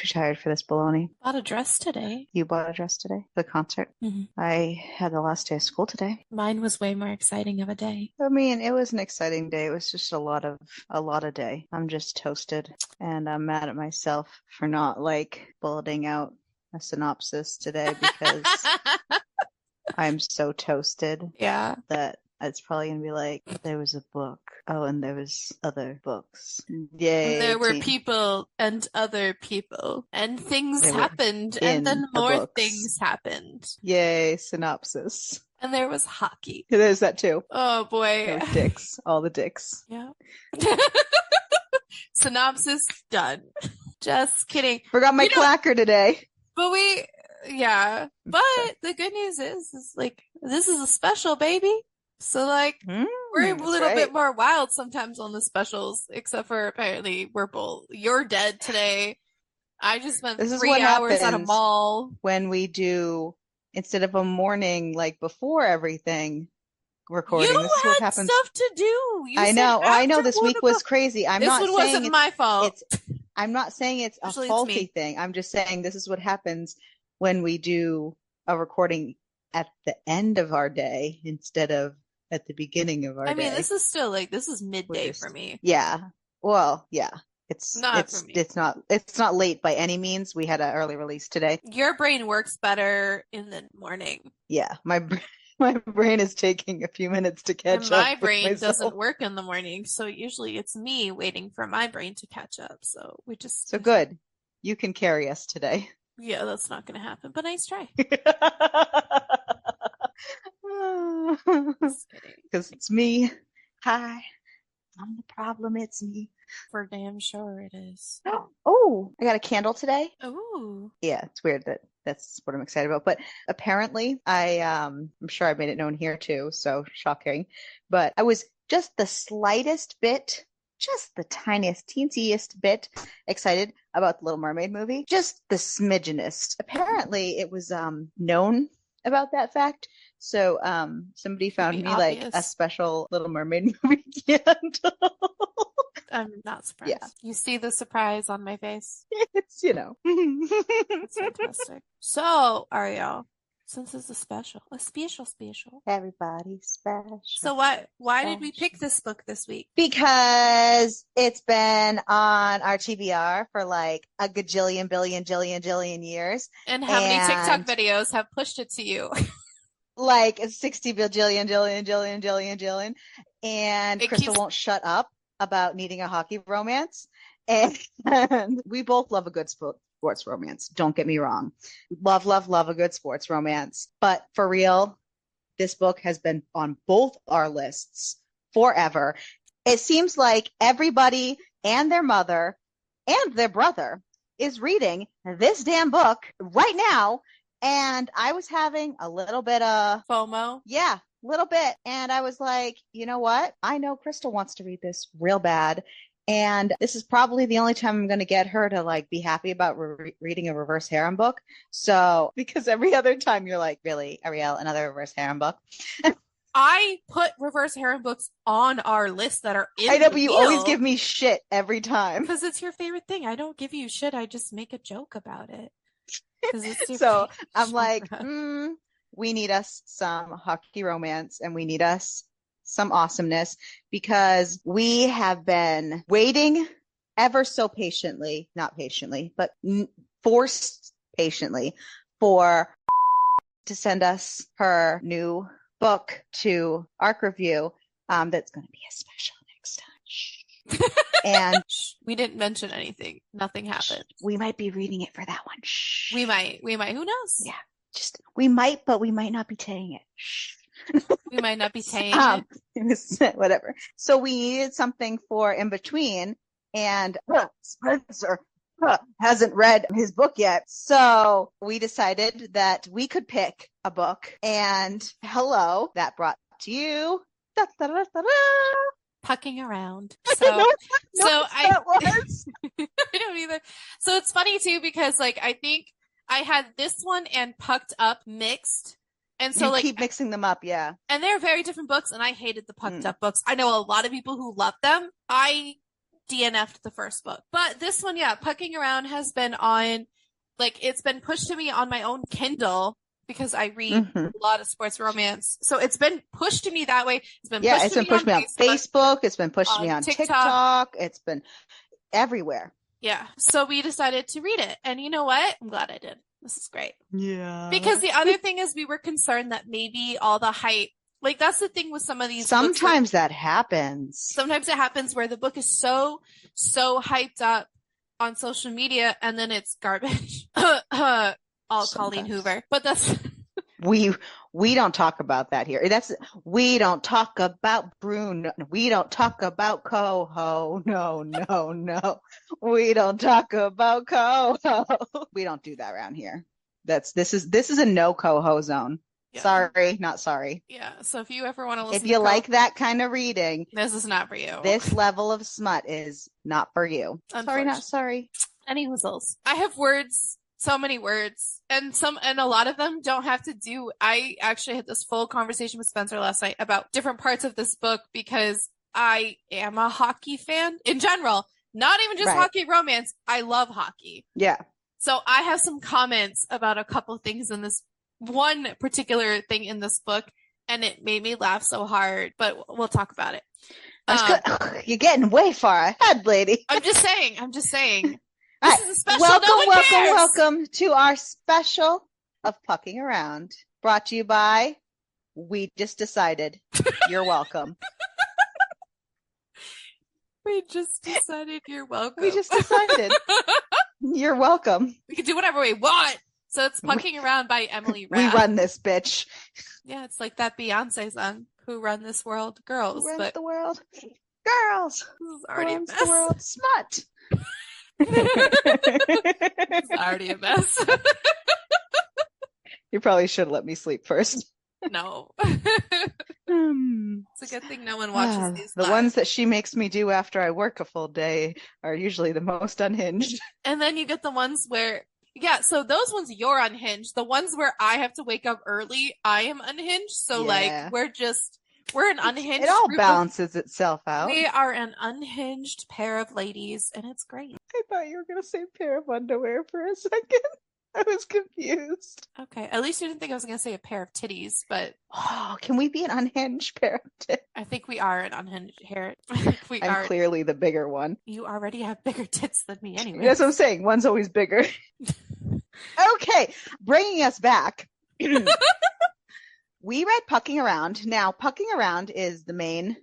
too tired for this baloney. Bought a dress today. You bought a dress today? The concert? I had the last day of school today. Mine was way more exciting of a day. I mean, it was an exciting day. It was just a lot of day. I'm just toasted, and I'm mad at myself for not like bulleting out a synopsis today because I'm so toasted. Yeah. That it's probably gonna be like, there was a book. Oh, and there was other books. Yay. And there were team. people and other people. And things They were happened. in And then the more books. things happened. Yay, synopsis. And there was hockey. There's that too. Oh boy. There was dicks. All the dicks. Yeah. Synopsis done. Just kidding. Forgot my clacker today. But yeah. But the good news is like, this is a special, baby. So like, we're a little bit more wild sometimes on the specials, except for apparently you're dead today. I just spent 3 hours at a mall. When we do, instead of a morning, like before everything recording, this is what happens. Stuff to do. I know this week was crazy. This one wasn't my fault. I'm not saying it's a faulty thing. I'm just saying this is what happens when we do a recording at the end of our day instead of at the beginning of our day. I mean, this is still this is midday for me. Yeah. Well, yeah. It's not for me. It's not late by any means. We had an early release today. Your brain works better in the morning. Yeah. My brain is taking a few minutes to catch up. My brain doesn't work in the morning, so usually it's me waiting for my brain to catch up. So good. You can carry us today. Yeah, that's not going to happen, but nice try. Because it's me. Hi. I'm the problem. It's me. For damn sure it is. Oh, I got a candle today. Oh. Yeah, it's weird that's what I'm excited about. But apparently I'm sure I made it known here too, so shocking. But I was just the slightest bit, just the tiniest, teensiest bit excited about the Little Mermaid movie. Just the smidgenest. Apparently it was known about that fact. So somebody found me like a special Little Mermaid movie candle. I'm not surprised. Yeah. You see the surprise on my face? It's, It's fantastic. So, Ariel, since it's a special. Everybody's special. So why did we pick this book this week? Because it's been on our TBR for like a gajillion, billion, jillion years. And how many TikTok videos have pushed it to you? Like 60 bajillion, jillion. And Crystal won't shut up about needing a hockey romance. And we both love a good sports romance. Don't get me wrong. Love a good sports romance. But for real, this book has been on both our lists forever. It seems like everybody and their mother and their brother is reading this damn book right now. And I was having a little bit of FOMO. Yeah, a little bit. And I was like, you know what? I know Crystal wants to read this real bad. And this is probably the only time I'm going to get her to like be happy about reading a reverse harem book. So, because every other time you're like, really, Ariel, another reverse harem book? I put reverse harem books on our list that are in I know, but you always give me shit every time. Because it's your favorite thing. I don't give you shit. I just make a joke about it. So I'm like, we need us some hockey romance and we need us some awesomeness because we have been waiting ever so patiently, not patiently, but forced patiently for to send us her new book to ARC Review. That's going to be a special next time. And we didn't mention anything. Nothing happened. We might be reading it for that one. We might. Who knows? Yeah. We might, but we might not be saying it. We might not be saying it. Whatever. So we needed something for in between, and Spencer hasn't read his book yet. So we decided that we could pick a book, and that brought to you. Pucking around. So I don't either. So it's funny too because like I think I had this one and Pucked Up mixed, and so you keep mixing them up, yeah. And they're very different books, and I hated the Pucked Up books. I know a lot of people who love them. I DNF'd the first book. But this one, yeah, Pucking Around has been on, like, it's been pushed to me on my own Kindle because I read a lot of sports romance. So it's been pushed to me that way. It's been pushed to me on Facebook. It's been pushed to me on TikTok. It's been everywhere. Yeah. So we decided to read it. And you know what? I'm glad I did. This is great. Yeah. Because the other thing is we were concerned that maybe all the hype, like that's the thing with some of these Sometimes that happens. Sometimes it happens where the book is so hyped up on social media and then it's garbage. All Colleen Hoover. But that's we don't talk about that here. We don't talk about Bruno. We don't talk about Coho. No. We don't talk about Coho. We don't do that around here. This is a no Coho zone. Yeah. Sorry, not sorry. Yeah. So if you ever want to listen if you like that kind of reading, this is not for you. This level of smut is not for you. Sorry, not sorry. Any whistles. I have words. So many words and a lot of them don't have to do. I actually had this full conversation with Spencer last night about different parts of this book because I am a hockey fan in general, not even just hockey romance. I love hockey. Yeah. So I have some comments about a couple things in this one particular thing in this book and it made me laugh so hard, but we'll talk about it. You're getting way far ahead, lady. I'm just saying. This is a special. Welcome to our special of Pucking Around. Brought to you by We Just Decided. You're welcome. We just decided you're welcome. We just decided. You're welcome. We can do whatever we want. So it's Pucking Around by Emily Rath. We run this bitch. Yeah, it's like that Beyonce song. Who run this world? Girls. Who runs the world? Girls. This is already Who runs the world? Smut. It's already a mess. You probably should let me sleep first. No. It's a good thing no one watches these live. The ones that she makes me do after I work a full day are usually the most unhinged. And then you get the ones where, yeah, so those ones you're unhinged. The ones where I have to wake up early, I am unhinged. So like we're an unhinged. It all balances itself out. We are an unhinged pair of ladies, and it's great. I thought you were going to say pair of underwear for a second. I was confused. Okay, at least you didn't think I was going to say a pair of titties, but... Oh, can we be an unhinged pair of titties? I think we are an unhinged hair. I'm clearly the bigger one. You already have bigger tits than me anyway. That's what I'm saying. One's always bigger. Okay, bringing us back. We read Pucking Around. Now, Pucking Around is the main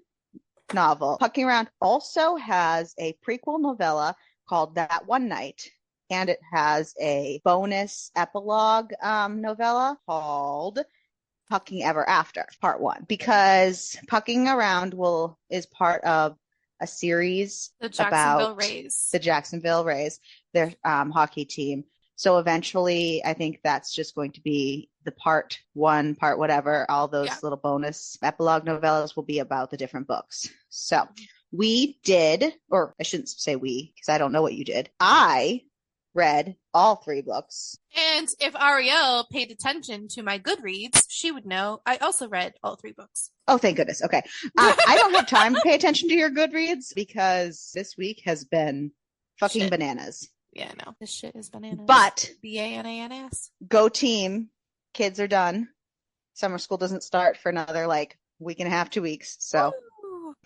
novel. Pucking Around also has a prequel novella called That One Night, and it has a bonus epilogue novella called Pucking Ever After, Part 1, because Pucking Around is part of a series about the Jacksonville Rays, their hockey team. So eventually, I think that's just going to be the part 1, part whatever. All those little bonus epilogue novellas will be about the different books. So we did, or I shouldn't say we, because I don't know what you did. I read all 3 books. And if Ariel paid attention to my Goodreads, she would know I also read all 3 books. Oh, thank goodness. Okay. I don't have time to pay attention to your Goodreads because this week has been fucking bananas. Yeah, no. This shit is bananas. But BANANS. Go team. Kids are done. Summer school doesn't start for another week and a half, 2 weeks. So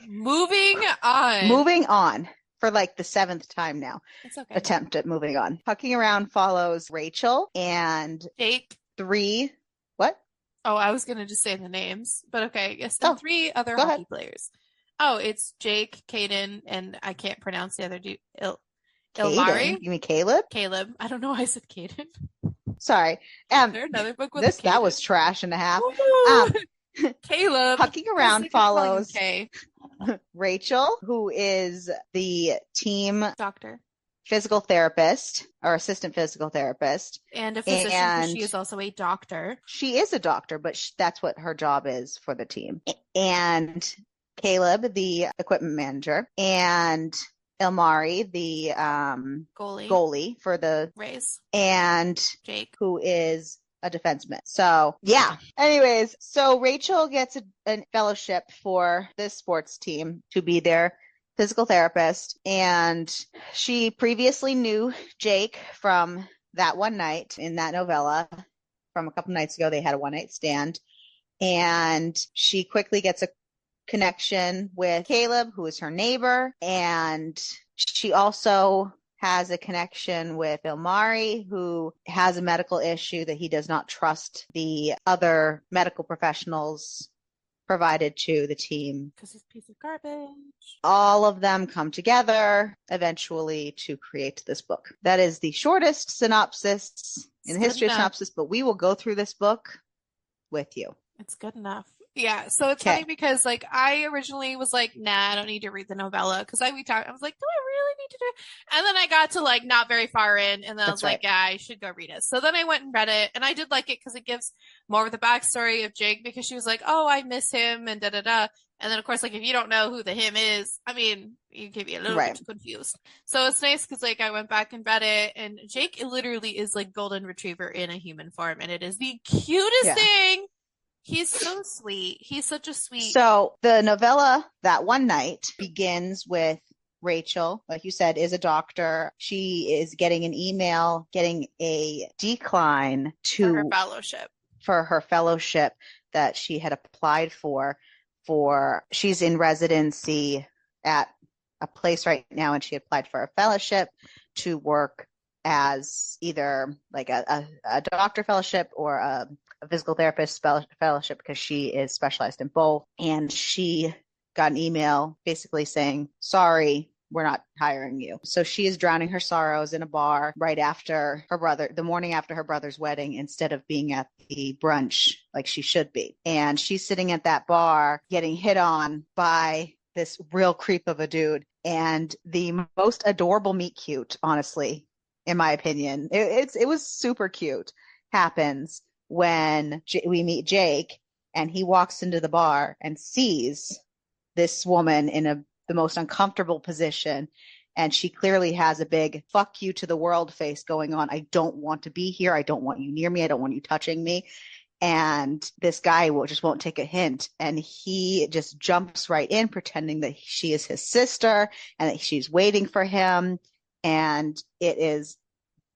moving on. Moving on for the 7th time now. It's okay. Attempt at moving on. Pucking Around follows Rachel and Jake. 3 what? Oh, I was gonna just say the names, but okay. Yes, and 3 other hockey players. Oh, it's Jake, Caden, and I can't pronounce the other dude. Ilmari? You mean Caleb? Caleb. I don't know why I said Caden. Sorry. Is there another book with that was trash and a half. Caleb. Pucking Around follows Rachel, who is the team doctor, physical therapist or assistant physical therapist, and a physician. And she is also a doctor. She is a doctor, but that's what her job is for the team. And Caleb, the equipment manager, and Ilmari, the goalie for the Rays, and Jake, who is a defenseman. So yeah. Anyways, so Rachel gets a fellowship for this sports team to be their physical therapist, and she previously knew Jake from that one night in that novella. From a couple nights ago, they had a one-night stand, and she quickly gets a connection with Caleb, who is her neighbor, and she also has a connection with Ilmari, who has a medical issue that he does not trust the other medical professionals provided to the team. Because he's a piece of garbage. All of them come together eventually to create this book. That is the shortest synopsis in the history of synopsis, but we will go through this book with you. It's good enough. Yeah, so it's funny because like I originally was like, nah, I don't need to read the novella because I was like, do I really need to do it? And then I got to like not very far in, and then I was like, yeah, I should go read it. So then I went and read it, and I did like it because it gives more of the backstory of Jake, because she was like, oh, I miss him and da da da. And then of course, like if you don't know who the him is, I mean, you can be a little bit confused. So it's nice because like I went back and read it, and Jake literally is like golden retriever in a human form, and it is the cutest thing. He's so sweet. He's such a sweet. So the novella That One Night begins with Rachel, like you said, is a doctor. She is getting an email, getting a decline for her fellowship that she had applied for. She's in residency at a place right now, and she applied for a fellowship to work as either like a doctor fellowship or a physical therapist fellowship, because she is specialized in both. And she got an email basically saying, sorry, we're not hiring you. So she is drowning her sorrows in a bar right after the morning after her brother's wedding, instead of being at the brunch like she should be. And she's sitting at that bar getting hit on by this real creep of a dude. And the most adorable meet cute, honestly, in my opinion, it was super cute, happens when we meet Jake, and he walks into the bar and sees this woman in the most uncomfortable position, and she clearly has a big fuck you to the world face going on. I don't want to be here. I don't want you near me. I don't want you touching me. And this guy just won't take a hint, and he just jumps right in, pretending that she is his sister and that she's waiting for him. And it is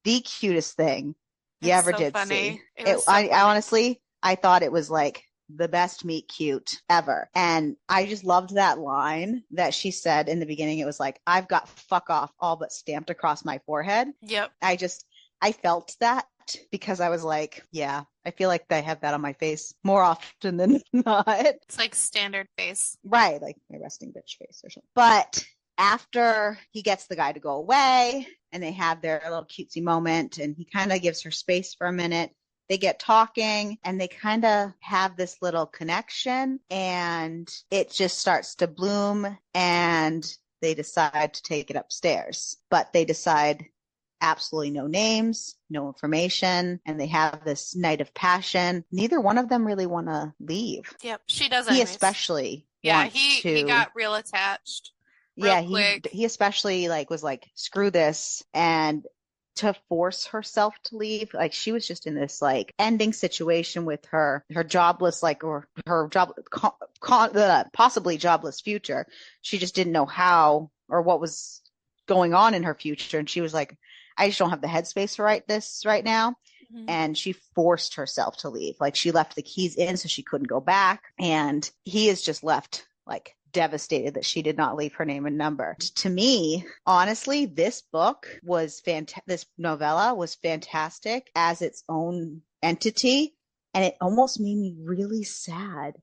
the cutest thing you ever did see. I honestly, I thought it was like the best meet cute ever. And I just loved that line that she said in the beginning. It was like, I've got fuck off all but stamped across my forehead. Yep. I felt that, because I was like, yeah, I feel like I have that on my face more often than not. It's like standard face. Right, like my resting bitch face or something. But after he gets the guy to go away and they have their little cutesy moment, and he kind of gives her space for a minute, they get talking and they kind of have this little connection, and it just starts to bloom, and they decide to take it upstairs. But they decide absolutely no names, no information, and they have this night of passion. Neither one of them really want to leave. Yep, she doesn't. He especially he got real attached. He especially was like, screw this, and to force herself to leave. Like, she was just in this like ending situation with her jobless, or her possibly jobless future. She just didn't know how or what was going on in her future, and she was like, I just don't have the headspace to write this right now. Mm-hmm. And she forced herself to leave. Like, she left the keys in so she couldn't go back, and he is just left like devastated that she did not leave her name and number. To me, honestly, this book was this novella was fantastic as its own entity, and it almost made me really sad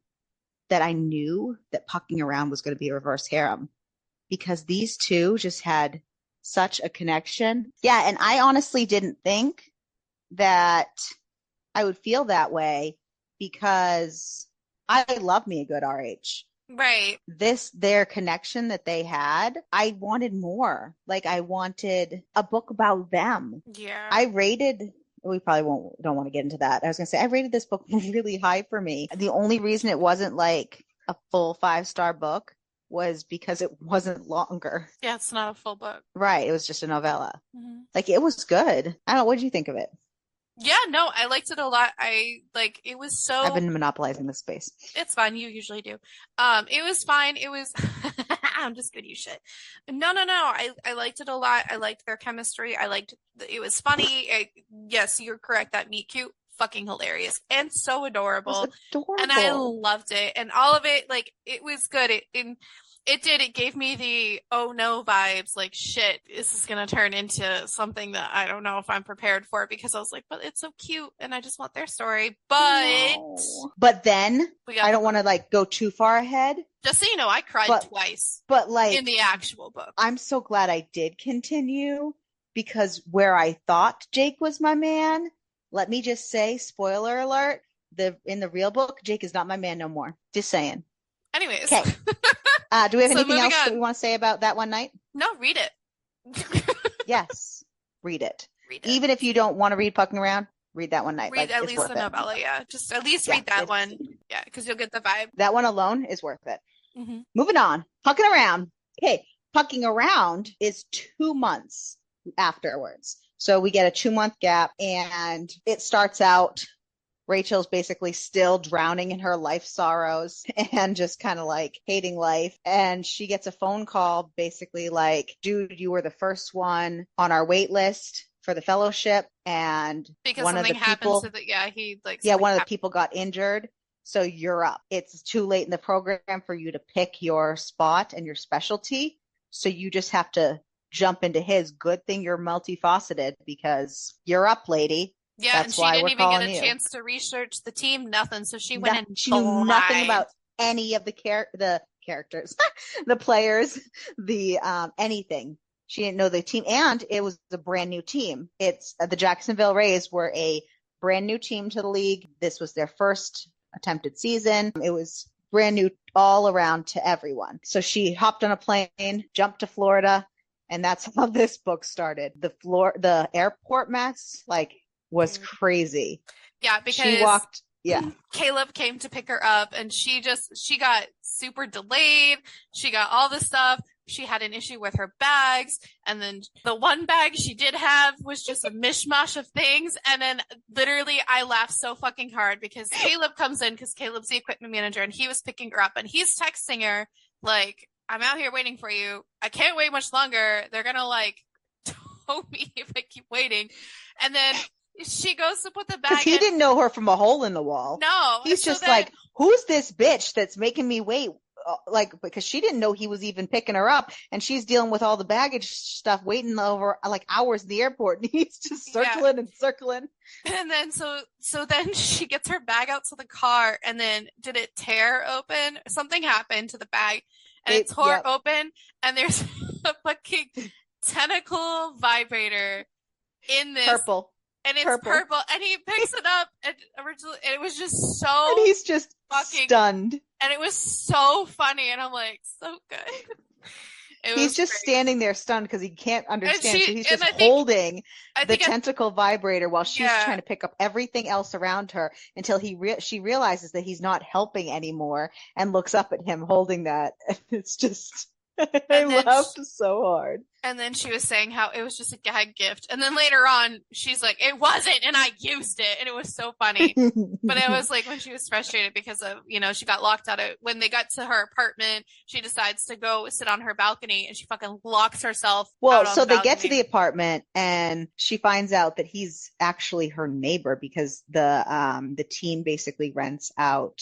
that I knew that Pucking Around was going to be a reverse harem, because these two just had such a connection. Yeah, and I honestly didn't think that I would feel that way, because I love me a good RH. Right. Their connection that they had, I wanted more. Like, I wanted a book about them. Yeah. We probably don't want to get into that. I was going to say, I rated this book really high for me. The only reason it wasn't like a full 5-star book was because it wasn't longer. Yeah, it's not a full book. Right. It was just a novella. Mm-hmm. Like, it was good. I don't know. What did you think of it? Yeah, no, I liked it a lot. I like it was I've so been monopolizing this space. it's fine. You usually do. It was fine. It was I'm just giving you shit. No, no, no. I liked it a lot. I liked their chemistry. I liked it was funny. Yes, you're correct. That meet cute, fucking hilarious and so It was adorable. And I adorable. loved it. And all of it, like it was good. It gave me the oh no vibes, like shit, this is gonna turn into something that I don't know if I'm prepared for because I was like, but it's so cute and I just want their story. But No. But then we got I the don't want to like go too far ahead. just so you know, I cried But twice but in like the actual book. I'm so glad I did continue because where I thought Jake was my man, let me just say, spoiler alert, in the real book, Jake is not my man no more. Just saying. Anyways, Okay. Do we have so anything moving else that on. we want to say about that one night? No, read it. Yes. Read it. Read it. Even if you don't want to read Pucking Around, read that one night. Read Like at it's least worth the it. novella, yeah. Just at least Yeah, read that one. Yeah, because you'll get the vibe. that one alone is worth it. Mm-hmm. Moving on. Pucking Around. Okay. Pucking Around is 2 months afterwards. So we get a 2 month gap and it starts out Rachel's basically still drowning in her life sorrows and just kind of like hating life. And she gets a phone call basically like, dude, you were the first one on our wait list for the fellowship. And Because one of something the happens people, to the yeah, he like yeah, something one of the happened. people got injured. So you're up. It's too late in the program for you to pick your spot and your specialty. So you just have to jump into his. Good thing you're multifaceted because you're up, lady. Yeah, and That's she why didn't we're even get calling a you. chance to research the team, nothing. So she went No, in she knew nothing blind. about any of the characters, the players, the anything. She didn't know the team, and it was a brand new team. It's the Jacksonville Rays were a brand new team to the league. This was their first attempted season. It was brand new all around to everyone. So she hopped on a plane, jumped to Florida, and that's how this book started. The airport mess, like, was crazy. Yeah, She because walked, yeah. Caleb came to pick her up and she got super delayed. She got all this stuff. She had an issue with her bags. And then the one bag she did have was just a mishmash of things. And then literally I laughed so fucking hard because Caleb comes in because Caleb's the equipment manager and he was picking her up and he's texting her like, I'm out here waiting for you. I can't wait much longer. They're gonna like tow me if I keep waiting. And then she goes to put the Because bag he in. didn't know her from a hole in the wall. No, He's so just then like, who's this bitch that's making me wait? Like, because she didn't know he was even picking her up, and she's dealing with all the baggage stuff, waiting over like hours in the airport, and he's just yeah, circling and circling. and then so then she gets her bag out to the car, and then did it tear open? Something happened to the bag, and it tore Yep. open, and there's a fucking tentacle vibrator in this. Purple. And it's purple, and he picks it up, and originally, and it was just so And he's just fucking stunned. And it was so funny, and I'm like, so good. He's just great. standing there stunned because he can't understand. So he's just I holding think the tentacle vibrator while she's yeah. trying to pick up everything else around her until she realizes that he's not helping anymore and looks up at him holding that. It's just I laughed so hard. And then she was saying how it was just a gag gift. And then later on, she's like, it wasn't, and I used it. And it was so funny. But it was like when she was frustrated because of, she got locked out of, when they got to her apartment, she decides to go sit on her balcony and she fucking locks herself out on so the they get to the apartment and she finds out that he's actually her neighbor because the team basically rents out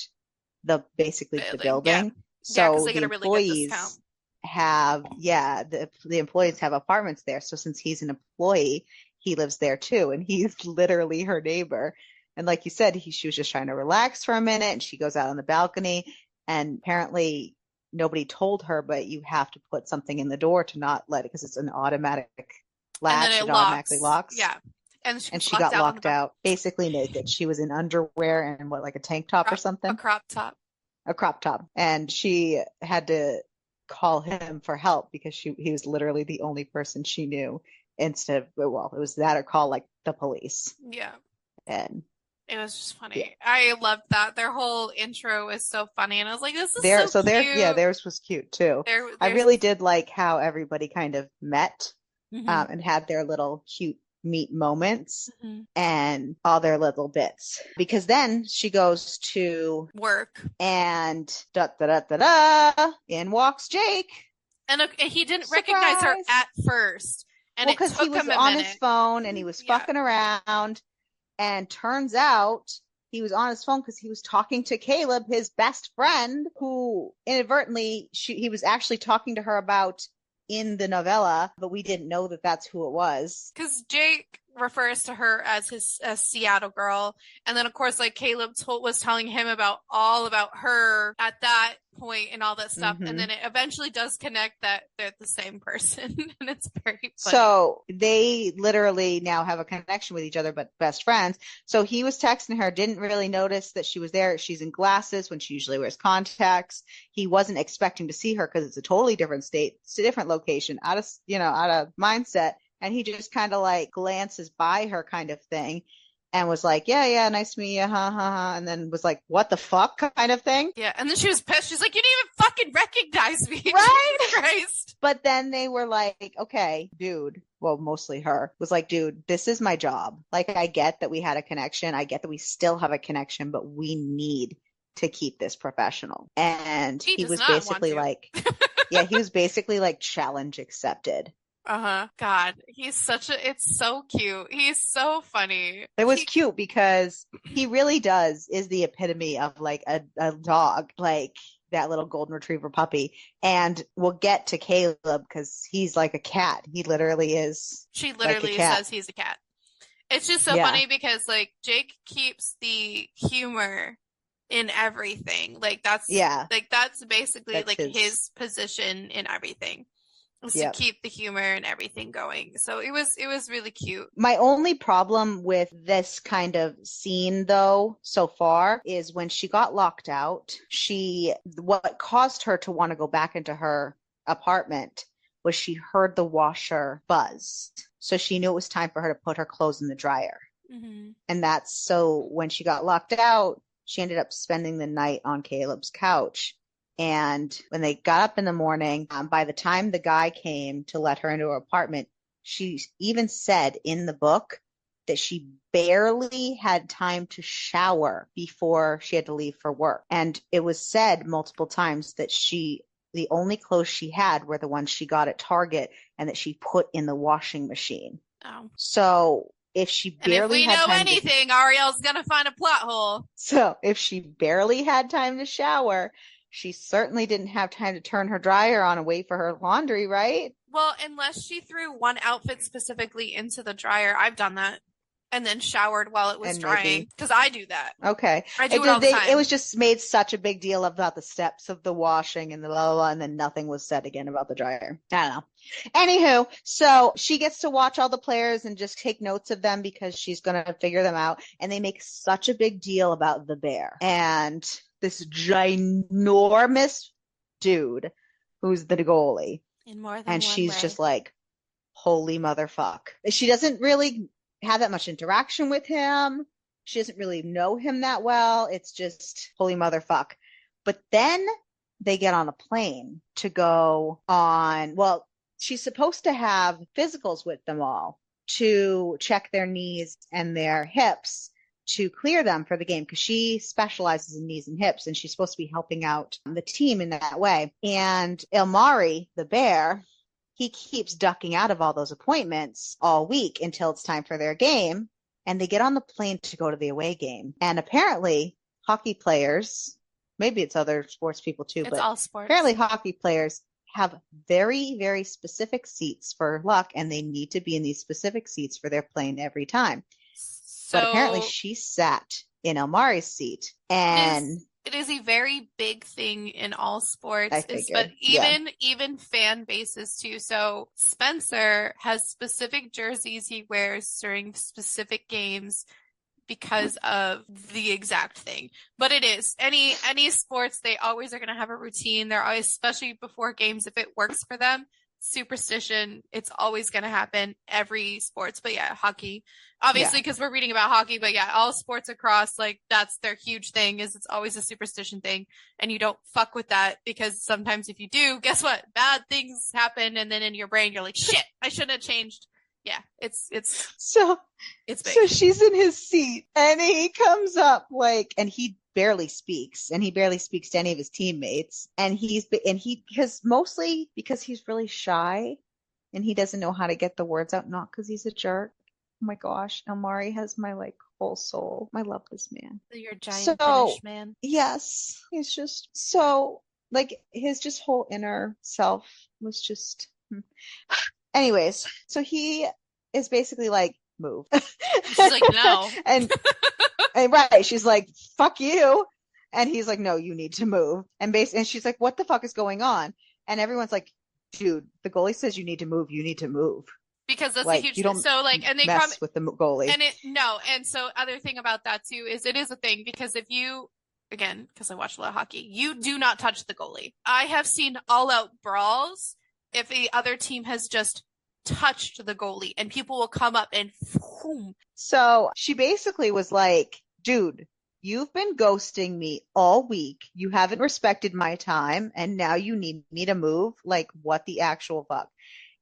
the building. Yeah. So they the get a really good discount. The employees have apartments there. So since he's an employee, he lives there too. And he's literally her neighbor. And like you said, she was just trying to relax for a minute and she goes out on the balcony and apparently nobody told her, but you have to put something in the door to not let it because it's an automatic latch. And then it automatically locks. Yeah. And she got locked out basically naked. She was in underwear and like a tank top or something. A crop top. A crop top. And she had to call him for help because he was literally the only person she knew instead of, well, it was that or call like the police. Yeah. And it was just funny. Yeah. I loved that. Their whole intro was so funny. And I was like, this is so cute. Theirs was cute too. I really did like how everybody kind of met and had their little cute meet moments and all their little bits. Because then she goes to work and in walks Jake. And he didn't recognize her at first. And well, because he was on his phone and he was fucking around. And turns out he was on his phone because he was talking to Caleb, his best friend, who inadvertently he was actually talking to her about in the novella, but we didn't know that that's who it was. Because Jake refers to her as his Seattle girl, and then of course, like Caleb was telling him all about her at that point and all that stuff, and then it eventually does connect that they're the same person, and it's very funny. So they literally now have a connection with each other, but best friends. So he was texting her, didn't really notice that she was there. She's in glasses when she usually wears contacts. He wasn't expecting to see her because it's a totally different state, it's a different location, out of mindset. And he just kind of like glances by her kind of thing and was like, yeah, nice to meet you, and then was like, what the fuck kind of thing. Yeah, and then she was pissed. She's like, you didn't even fucking recognize me. Right? Jesus Christ. But then they were like, okay, dude, well, mostly her, was like, dude, this is my job. Like, I get that we had a connection. I get that we still have a connection, but we need to keep this professional. And he was basically like, yeah, he was basically like, challenge accepted. God, it's so cute. He's so funny. It was cute because he really is the epitome of like a dog, like that little golden retriever puppy. And we'll get to Caleb because he's like a cat. He literally is. She literally says he's a cat. It's just so funny because like Jake keeps the humor in everything. Like that's basically that's like his position in everything. To keep the humor and everything going. So it was really cute. My only problem with this kind of scene though so far is when she got locked out, what caused her to want to go back into her apartment was she heard the washer buzz. So she knew it was time for her to put her clothes in the dryer. And that's so when she got locked out, she ended up spending the night on Caleb's couch. And when they got up in the morning, by the time the guy came to let her into her apartment, she even said in the book that she barely had time to shower before she had to leave for work. And it was said multiple times that the only clothes she had were the ones she got at Target and that she put in the washing machine. Oh. So if she barely had time anything, Ariel's going to find a plot hole. So if she barely had time to shower, she certainly didn't have time to turn her dryer on and wait for her laundry, right? Well, unless she threw one outfit specifically into the dryer. I've done that. And then showered while it was drying. Because I do that. Okay. I do it all the time. It was just made such a big deal about the steps of the washing and the blah, blah, blah, and then nothing was said again about the dryer. I don't know. Anywho, so she gets to watch all the players and just take notes of them because she's going to figure them out. And they make such a big deal about the bear. And this ginormous dude who's the goalie. In more than and one she's way. Just like, holy motherfuck. She doesn't really have that much interaction with him. She doesn't really know him that well. It's just holy motherfuck. But then they get on a plane to go on, well, she's supposed to have physicals with them all to check their knees and their hips to clear them for the game because she specializes in knees and hips and she's supposed to be helping out the team in that way. And Ilmari, the bear, he keeps ducking out of all those appointments all week until it's time for their game. And they get on the plane to go to the away game. And apparently hockey players, maybe it's other sports people too, but all sports. Apparently hockey players have very, very specific seats for luck and they need to be in these specific seats for their plane every time. But apparently she sat in Ilmari's seat. And it is a very big thing in all sports, but even fan bases too. So Spencer has specific jerseys he wears during specific games because of the exact thing. But it is any sports, they always are going to have a routine. They're always, especially before games, if it works for them. Superstition, it's always going to happen every sports. But yeah, hockey, obviously, because we're reading about hockey, but yeah, all sports across, like that's their huge thing, is it's always a superstition thing, and you don't fuck with that because sometimes if you do, guess what, bad things happen, and then in your brain you're like, shit, I shouldn't have changed Yeah, so it's big. so she's in his seat and he comes up like, and he barely speaks to any of his teammates. And because mostly because he's really shy and he doesn't know how to get the words out, not because he's a jerk. Oh my gosh, Elmari has my like whole soul. I love this man. Your giant So Finnish man. yes, he's just so like his just whole inner self was just anyways, so he is basically like, move. She's like, no. and right, she's like, fuck you. And he's like, no, you need to move. And she's like, what the fuck is going on? And everyone's like, dude, the goalie says you need to move. You need to move. Because that's a Like, huge you don't so like and they mess with the goalie. and so other thing about that too is it is a thing because if you again, because I watch a lot of hockey, you do not touch the goalie. I have seen all out brawls if the other team has just touched the goalie and people will come up and boom. So she basically was like, dude, you've been ghosting me all week. You haven't respected my time, and now you need me to move? Like, what the actual fuck?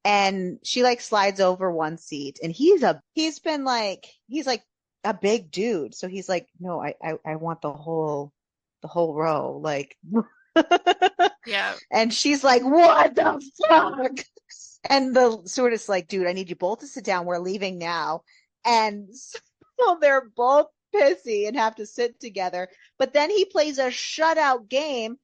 And she like slides over one seat, and he's like a big dude. So he's like, no, I want the whole row. Like, yeah. And she's like, what the fuck? And the stewardess like, dude, I need you both to sit down. We're leaving now. And so they're both pissy and have to sit together. But then he plays a shutout game.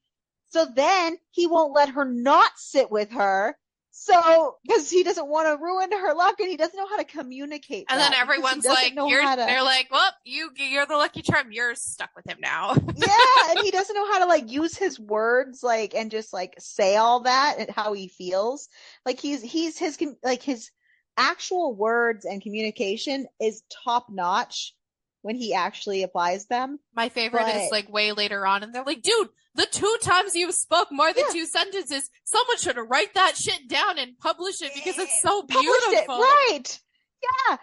So then he won't let her not sit with her. So, because he doesn't want to ruin her luck and he doesn't know how to communicate. And then everyone's like, they're like, well, you're the lucky charm. You're stuck with him now. Yeah. And he doesn't know how to like use his words, like, and just like say all that and how he feels. Like his actual words and communication is top notch when he actually applies them. My favorite is like way later on, and they're like, dude, the 2 times you spoke more than 2 sentences, someone should write that shit down and publish it because it's so beautiful. Right. Yeah.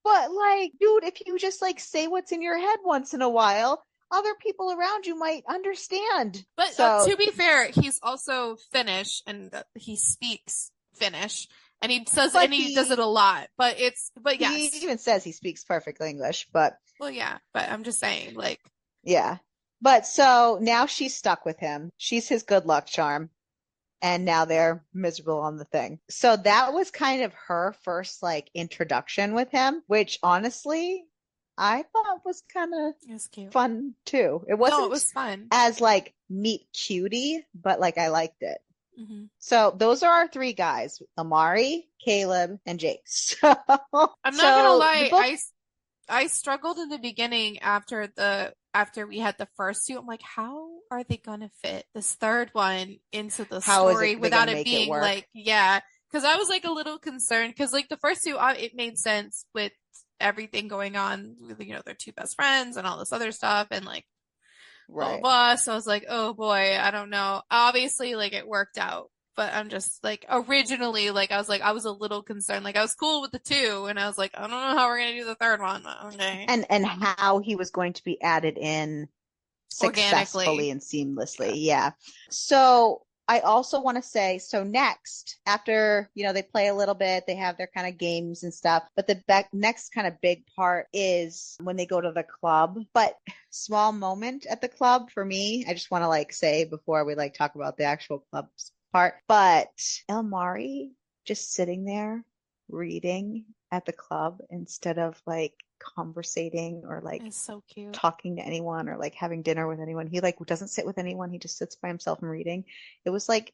But like, dude, if you just like say what's in your head once in a while, other people around you might understand. But to be fair, he's also Finnish and he speaks Finnish. And he says, and he does it a lot, but yes. He even says he speaks perfect English, but. Well, yeah, but I'm just saying, like. Yeah. But so now she's stuck with him. She's his good luck charm. And now they're miserable on the thing. So that was kind of her first like introduction with him, which honestly, I thought was kind of fun too. It wasn't it was fun. As like meet cutie, but like I liked it. Mm-hmm. So those are our 3 guys: Amari, Caleb, and Jake. So I'm not gonna lie, I struggled in the beginning after we had the first 2. I'm like, how are they gonna fit this third one into the story without it being like, yeah? Because I was like a little concerned because like the first 2, it made sense with everything going on. You know, they're 2 best friends and all this other stuff, and like. Right. Blah. So I was like, oh boy, I don't know. Obviously, like it worked out, but I'm just like originally, like I was a little concerned. Like I was cool with the 2, and I was like, I don't know how we're gonna do the third one. Okay. And how he was going to be added in successfully and seamlessly. Yeah. So I also want to say, so next, after, they play a little bit, they have their kind of games and stuff, but the next kind of big part is when they go to the club. But small moment at the club for me, I just want to like say before we like talk about the actual clubs part, but Elmari just sitting there reading at the club instead of like conversating or like so cute. Talking to anyone or like having dinner with anyone. He like doesn't sit with anyone. He just sits by himself and reading. It was like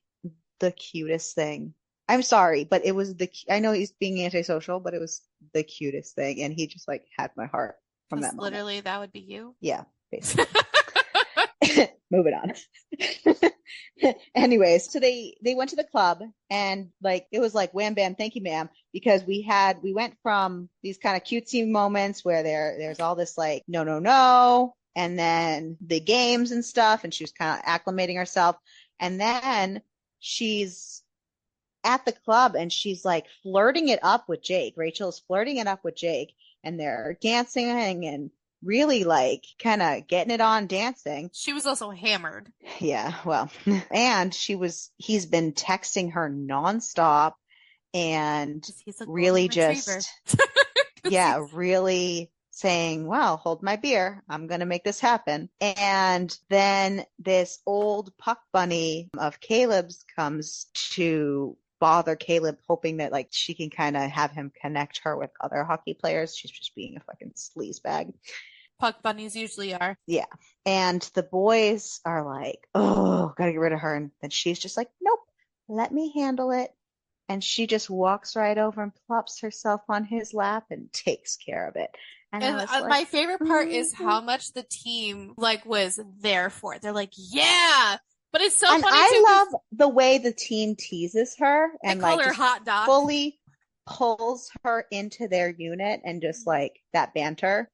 the cutest thing. I'm sorry, but it was I know he's being antisocial, but it was the cutest thing. And he just like had my heart from that moment. Literally, that would be you? Yeah, basically. Moving on. Anyways, so they went to the club and like it was like wham bam, thank you ma'am, because we went from these kind of cutesy moments where there's all this like no, and then the games and stuff, and she was kind of acclimating herself, and then she's at the club and she's like flirting it up with Jake. Rachel's flirting it up with Jake, and they're dancing and really like kind of getting it on dancing. She was also hammered. Yeah, well, and he's been texting her nonstop and He's a golden really retriever. just, really saying, well, hold my beer. I'm going to make this happen. And then this old puck bunny of Caleb's comes to bother Caleb, hoping that like she can kind of have him connect her with other hockey players. She's just being a fucking sleazebag. Puck bunnies usually are. Yeah. And the boys are like, oh, gotta get rid of her. And then she's just like, nope, let me handle it. And she just walks right over and plops herself on his lap and takes care of it. And I And was like, my favorite part is how much the team like was there for it. They're like, yeah. But it's so and funny I too. love the way the team teases her and call like her just hot dog. fully pulls her into their unit and just like that banter.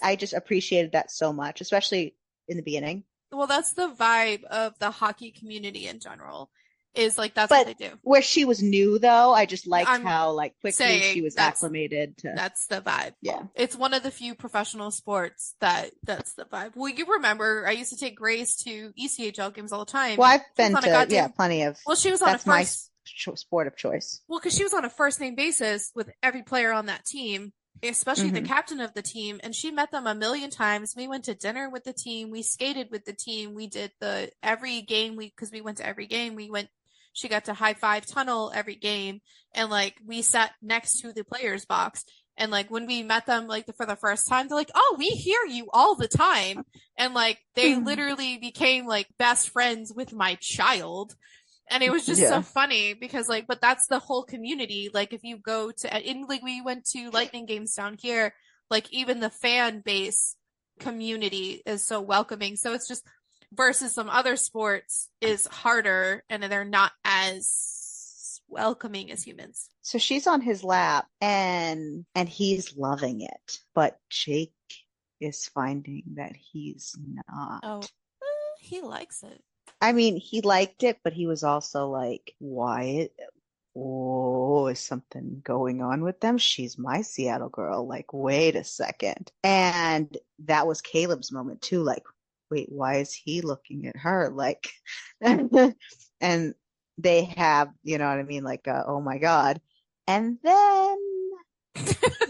I just appreciated that so much, especially in the beginning. Well, that's the vibe of the hockey community in general. Is like that's But what they do. where she was new though, I just liked how like quickly she was acclimated to. That's the vibe. Yeah. It's one of the few professional sports that's the vibe. Well, you remember I used to take Grace to ECHL games all the time. Well, I've been to plenty of. Well, she was on that's my sport of choice. Well, because she was on a first name basis with every player on that team, especially the captain of the team, and she met them a million times. We went to dinner with the team, we skated with the team, we did every game because we went to every game. She got to high five tunnel every game, and like we sat next to the players box. And like when we met them like for the first time, they're like, "Oh, we hear you all the time," and like they literally became like best friends with my child. And it was just so funny because like, but that's the whole community. Like if you go to, like we went to Lightning games down here, like even the fan base community is so welcoming. So it's just versus some other sports is harder and they're not as welcoming as humans. So she's on his lap and he's loving it, but Jake is finding that he's not. Oh, he likes it. I mean, he liked it, but he was also like, why? Oh, is something going on with them? She's my Seattle girl. Like, wait a second. And that was Caleb's moment too. Like, wait, why is he looking at her? Like, and they have, you know what I mean? Like, oh my God. And then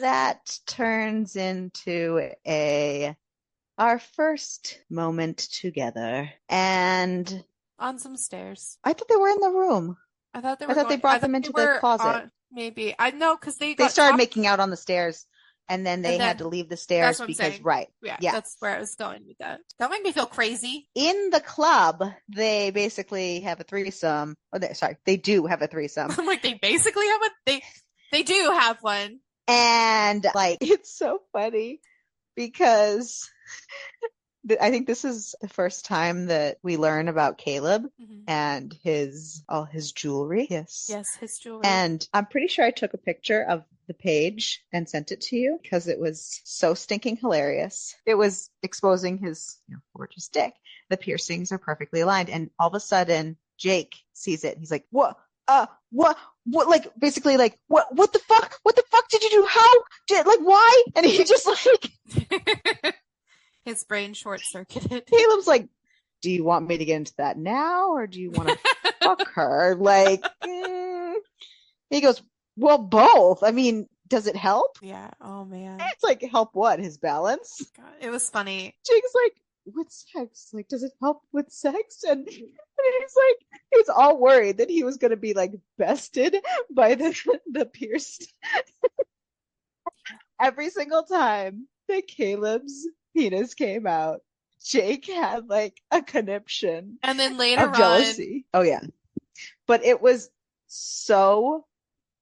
that turns into our first moment together. And on some stairs. I thought they were in the room. I thought they brought them into the closet. Maybe. I know because they started making out on the stairs. And then they had to leave the stairs because, right. Yeah, that's where I was going with that. That made me feel crazy. In the club, they basically have a threesome. They do have a threesome. I'm like, they basically have they do have one. And like, it's so funny because I think this is the first time that we learn about Caleb and all his jewelry. Yes, his jewelry. And I'm pretty sure I took a picture of the page and sent it to you because it was so stinking hilarious. It was exposing his gorgeous dick. The piercings are perfectly aligned, and all of a sudden Jake sees it. He's like, "What? What? Like, basically, like, what the fuck? What the fuck did you do? How did, like, why?" And he just like. His brain short-circuited. Caleb's like, do you want me to get into that now or do you want to fuck her? Like, He goes, well, both. I mean, does it help? Yeah. Oh, man. It's like, help what? His balance? God, it was funny. Jake's like, with sex? Like, does it help with sex? And he's like, he's all worried that he was going to be like bested by the pierced. Every single time that Caleb's penis came out, Jake had like a conniption. And then later of jealousy. Oh yeah. But it was so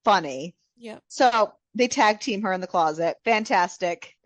funny. Yeah. So they tag team her in the closet. Fantastic.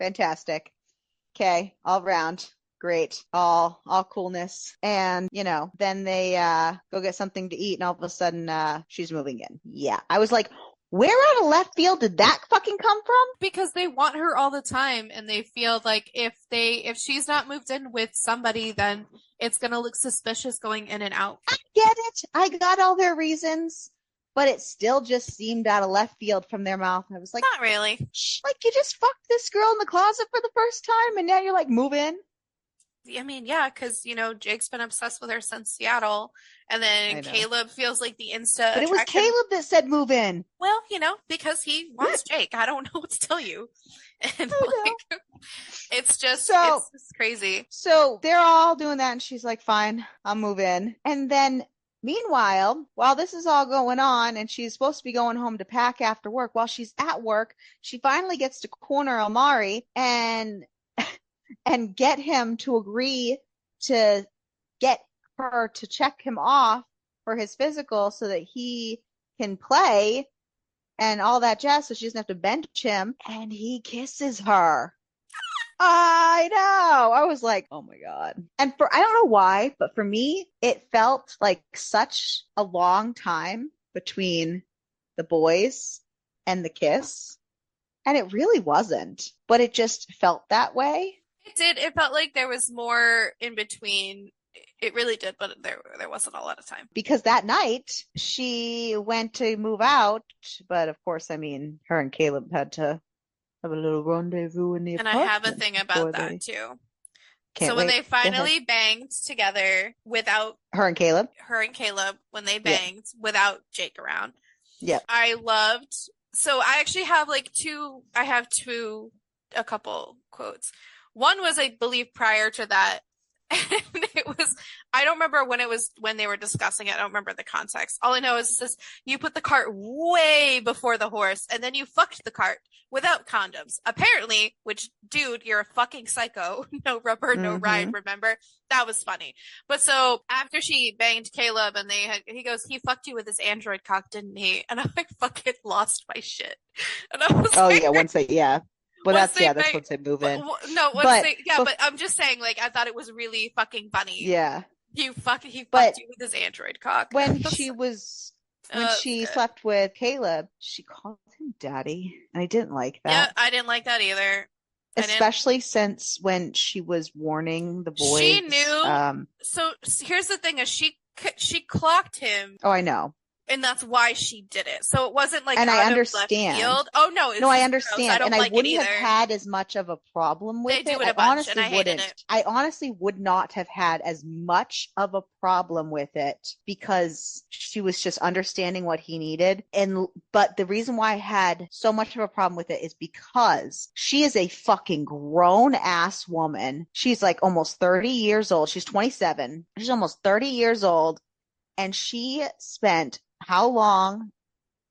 Okay, all round. Great. All coolness. And, then they go get something to eat and all of a sudden she's moving in. Yeah. I was like, where out of left field did that fucking come from? Because they want her all the time and they feel like if she's not moved in with somebody, then it's going to look suspicious going in and out. I get it. I got all their reasons, but it still just seemed out of left field from their mouth. I was like, not really. Like, you just fucked this girl in the closet for the first time and now you're like, move in? I mean, yeah, because Jake's been obsessed with her since Seattle, and then I know. Caleb feels like the insta But it was attraction. Caleb that said move in. Well, because he wants Jake. I don't know what to tell you. And I know. like, So it's just crazy. So they're all doing that, and she's like, fine, I'll move in. And then meanwhile, while this is all going on, and she's supposed to be going home to pack after work, while she's at work, she finally gets to corner Amari and get him to agree to get her to check him off for his physical so that he can play and all that jazz, so she doesn't have to bench him. And he kisses her. I know. I was like, oh my God. And I don't know why, but for me, it felt like such a long time between the boys and the kiss. And it really wasn't, but it just felt that way. It did. It felt like there was more in between. It really did, but there wasn't a lot of time. Because that night she went to move out, but of course, I mean, her and Caleb had to have a little rendezvous in the And I apartment. have a thing about that too. Can't so when wait. they finally banged together without her and Caleb, when they banged without Jake around. Yeah. I loved. So I actually have a couple quotes. One was, I believe, prior to that. And I don't remember when they were discussing it. I don't remember the context. All I know is it says, you put the cart way before the horse, and then you fucked the cart without condoms. Apparently, which, dude, you're a fucking psycho. No rubber, no ride, remember? That was funny. But so after she banged Caleb and he goes, he fucked you with his android cock, didn't he? And I fucking lost my shit. And I was Well, that's once they move in. But I'm just saying, like, I thought it was really fucking funny. Yeah. He fucked you with his android cock. When she slept with Caleb, she called him daddy, and I didn't like that. Yeah, I didn't like that either. Especially since when she was warning the boys. She knew. So here's the thing: is she clocked him. Oh, I know. And that's why she did it. So it wasn't like and out I understand. Of left field. Oh no, I understand, and I wouldn't have had as much of a problem with it. They do it a bunch, and I hated it. I honestly would not have had as much of a problem with it because she was just understanding what he needed. But the reason why I had so much of a problem with it is because she is a fucking grown ass woman. She's like almost 30 years old. She's 27. She's almost 30 years old, and she spent how long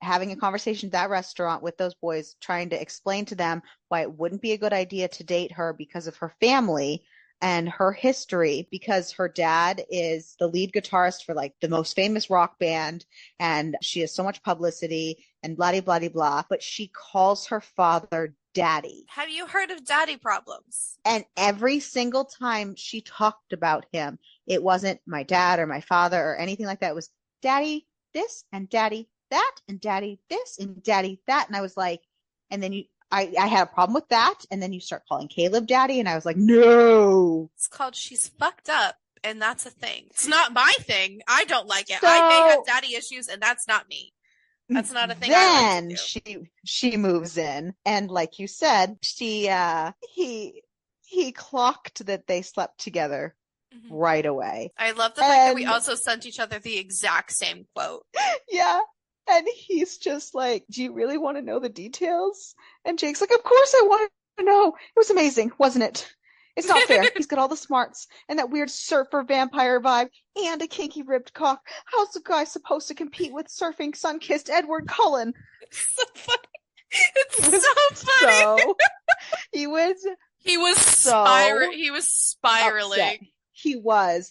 having a conversation at that restaurant with those boys, trying to explain to them why it wouldn't be a good idea to date her because of her family and her history, because her dad is the lead guitarist for like the most famous rock band, and she has so much publicity and blah, blah, blah, blah. But she calls her father daddy. Have you heard of daddy problems? And every single time she talked about him, it wasn't my dad or my father or anything like that. It was daddy this and daddy that and daddy this and daddy that. And I was like, and then I had a problem with that. And then you start calling Caleb daddy. And I was like, no. It's called She's Fucked Up. And that's a thing. It's not my thing. I don't like it. I may have daddy issues, and that's not me. That's not a thing I like to do. She moves in. And like you said, he clocked that they slept together right away. I love the fact that we also sent each other the exact same quote. Yeah. And he's just like, do you really want to know the details? And Jake's like, of course I want to know. It was amazing, wasn't it? It's not fair. He's got all the smarts and that weird surfer vampire vibe and a kinky ribbed cock. How's a guy supposed to compete with surfing sun-kissed Edward Cullen? It's so funny. It's so funny. He was spiraling. Upset. He was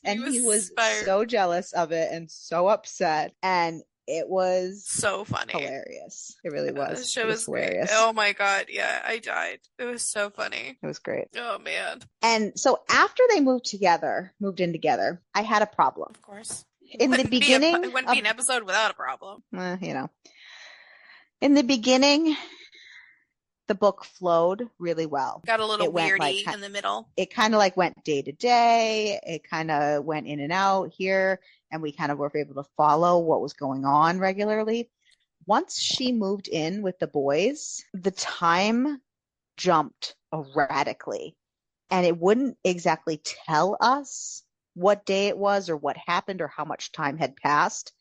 so jealous of it and so upset, and it was so funny, hilarious. It really was. The show was hilarious. Great. Oh my God, yeah, I died. It was so funny. It was great. Oh man. And so after they moved in together, I had a problem. Of course. In the beginning, it wouldn't be an episode without a problem. In the beginning, the book flowed really well. Got a little weirdy in the middle. It kind of like went day to day. It kind of went in and out here, and we kind of were able to follow what was going on regularly. Once she moved in with the boys, the time jumped erratically. and it wouldn't exactly tell us what day it was or what happened or how much time had passed.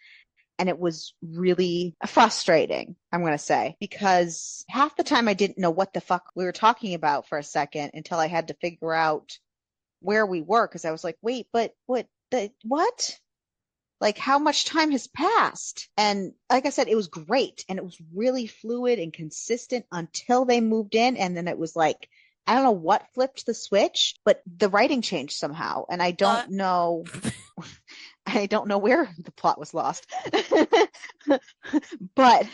And it was really frustrating, I'm going to say, because half the time I didn't know what the fuck we were talking about for a second until I had to figure out where we were. Because I was like, wait, but what? Like, how much time has passed? And like I said, it was great. And it was really fluid and consistent until they moved in. And then it was like, I don't know what flipped the switch, but the writing changed somehow. And I don't know. I don't know where the plot was lost. But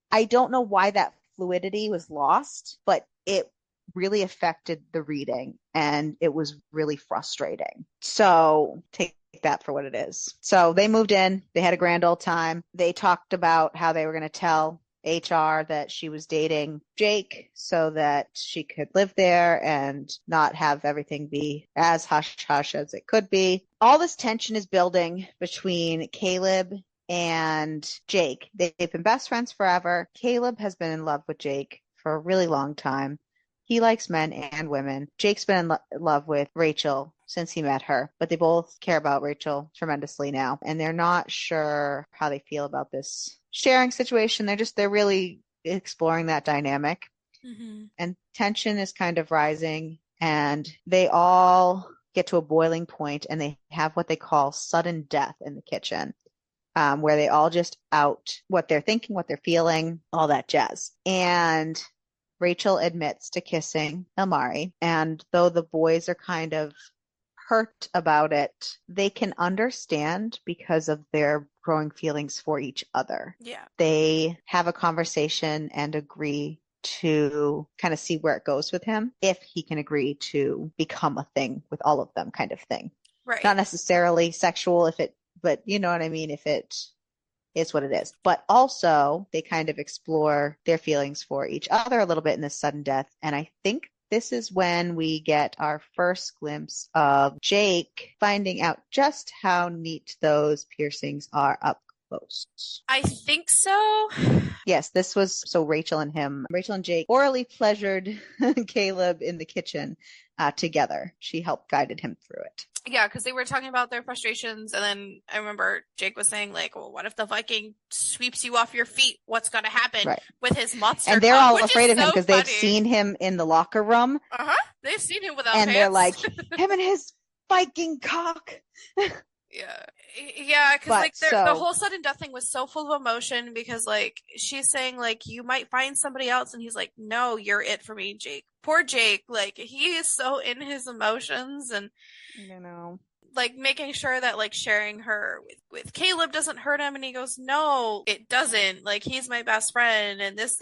I don't know why that fluidity was lost, but it really affected the reading and it was really frustrating. So take that for what it is. So they moved in, they had a grand old time. They talked about how they were going to tell HR that she was dating Jake so that she could live there and not have everything be as hush hush as it could be. All this tension is building between Caleb and Jake. They've been best friends forever. Caleb has been in love with Jake for a really long time. He likes men and women. Jake's been in love with Rachel since he met her, but they both care about Rachel tremendously now, and they're not sure how they feel about this sharing situation. They're really exploring that dynamic. Mm-hmm. And tension is kind of rising, and they all get to a boiling point, and they have what they call sudden death in the kitchen. Where they all just out what they're thinking, what they're feeling, all that jazz. And Rachel admits to kissing Elmari, and though the boys are kind of hurt about it, they can understand because of their growing feelings for each other. Yeah. They have a conversation and agree to kind of see where it goes with him, if he can agree to become a thing with all of them, kind of thing. Right. Not necessarily sexual, but you know what I mean, if it is what it is. But also, they kind of explore their feelings for each other a little bit in this sudden death. And I think this is when we get our first glimpse of Jake finding out just how neat those piercings are up close. I think so. Yes, this was so Rachel and Jake orally pleasured Caleb in the kitchen together. She helped guided him through it. Yeah, because they were talking about their frustrations, and then I remember Jake was saying, like, well, what if the Viking sweeps you off your feet? What's going to happen with his monster? And they're all afraid of him because they've seen him in the locker room. They've seen him without pants. And they're like, him and his Viking cock. Yeah, because like the whole sudden death thing was so full of emotion because like she's saying like you might find somebody else, and he's like, no, you're it for me, Jake. Poor Jake, like he is so in his emotions, and you know, like making sure that like sharing her with Caleb doesn't hurt him, and he goes, no, it doesn't, like he's my best friend and this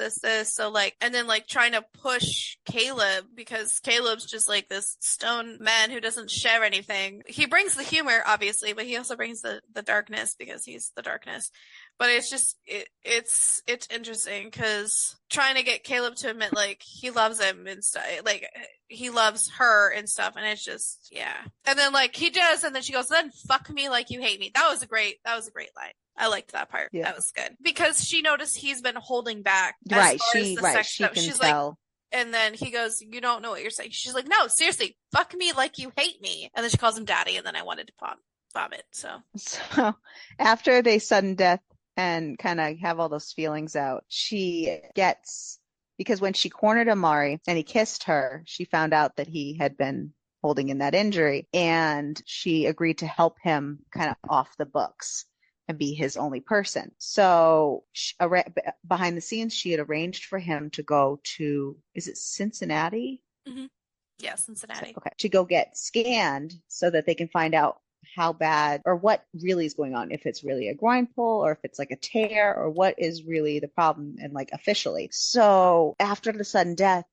so like, and then like trying to push Caleb because Caleb's just like this stone man who doesn't share anything. He brings the humor obviously, but he also brings the darkness because he's the darkness. But it's just it's interesting because trying to get Caleb to admit like he loves him and stuff, like he loves her and stuff, and it's just and then like he does, and then she goes, then fuck me like you hate me. That was a great line. I liked that part. Yeah. That was good because she noticed he's been holding back. She can tell. Like, and then he goes, you don't know what you're saying. She's like, no, seriously, fuck me like you hate me. And then she calls him daddy, and then I wanted to vomit. So after they sudden death and kind of have all those feelings out, she gets, because when she cornered Amari and he kissed her, she found out that he had been holding in that injury, and she agreed to help him kind of off the books and be his only person. So behind the scenes, she had arranged for him to go to, is it Cincinnati? Mm-hmm. Yeah, Cincinnati. Okay. To go get scanned so that they can find out how bad or what really is going on, if it's really a groin pull or if it's like a tear or what is really the problem, and like officially. So after the sudden death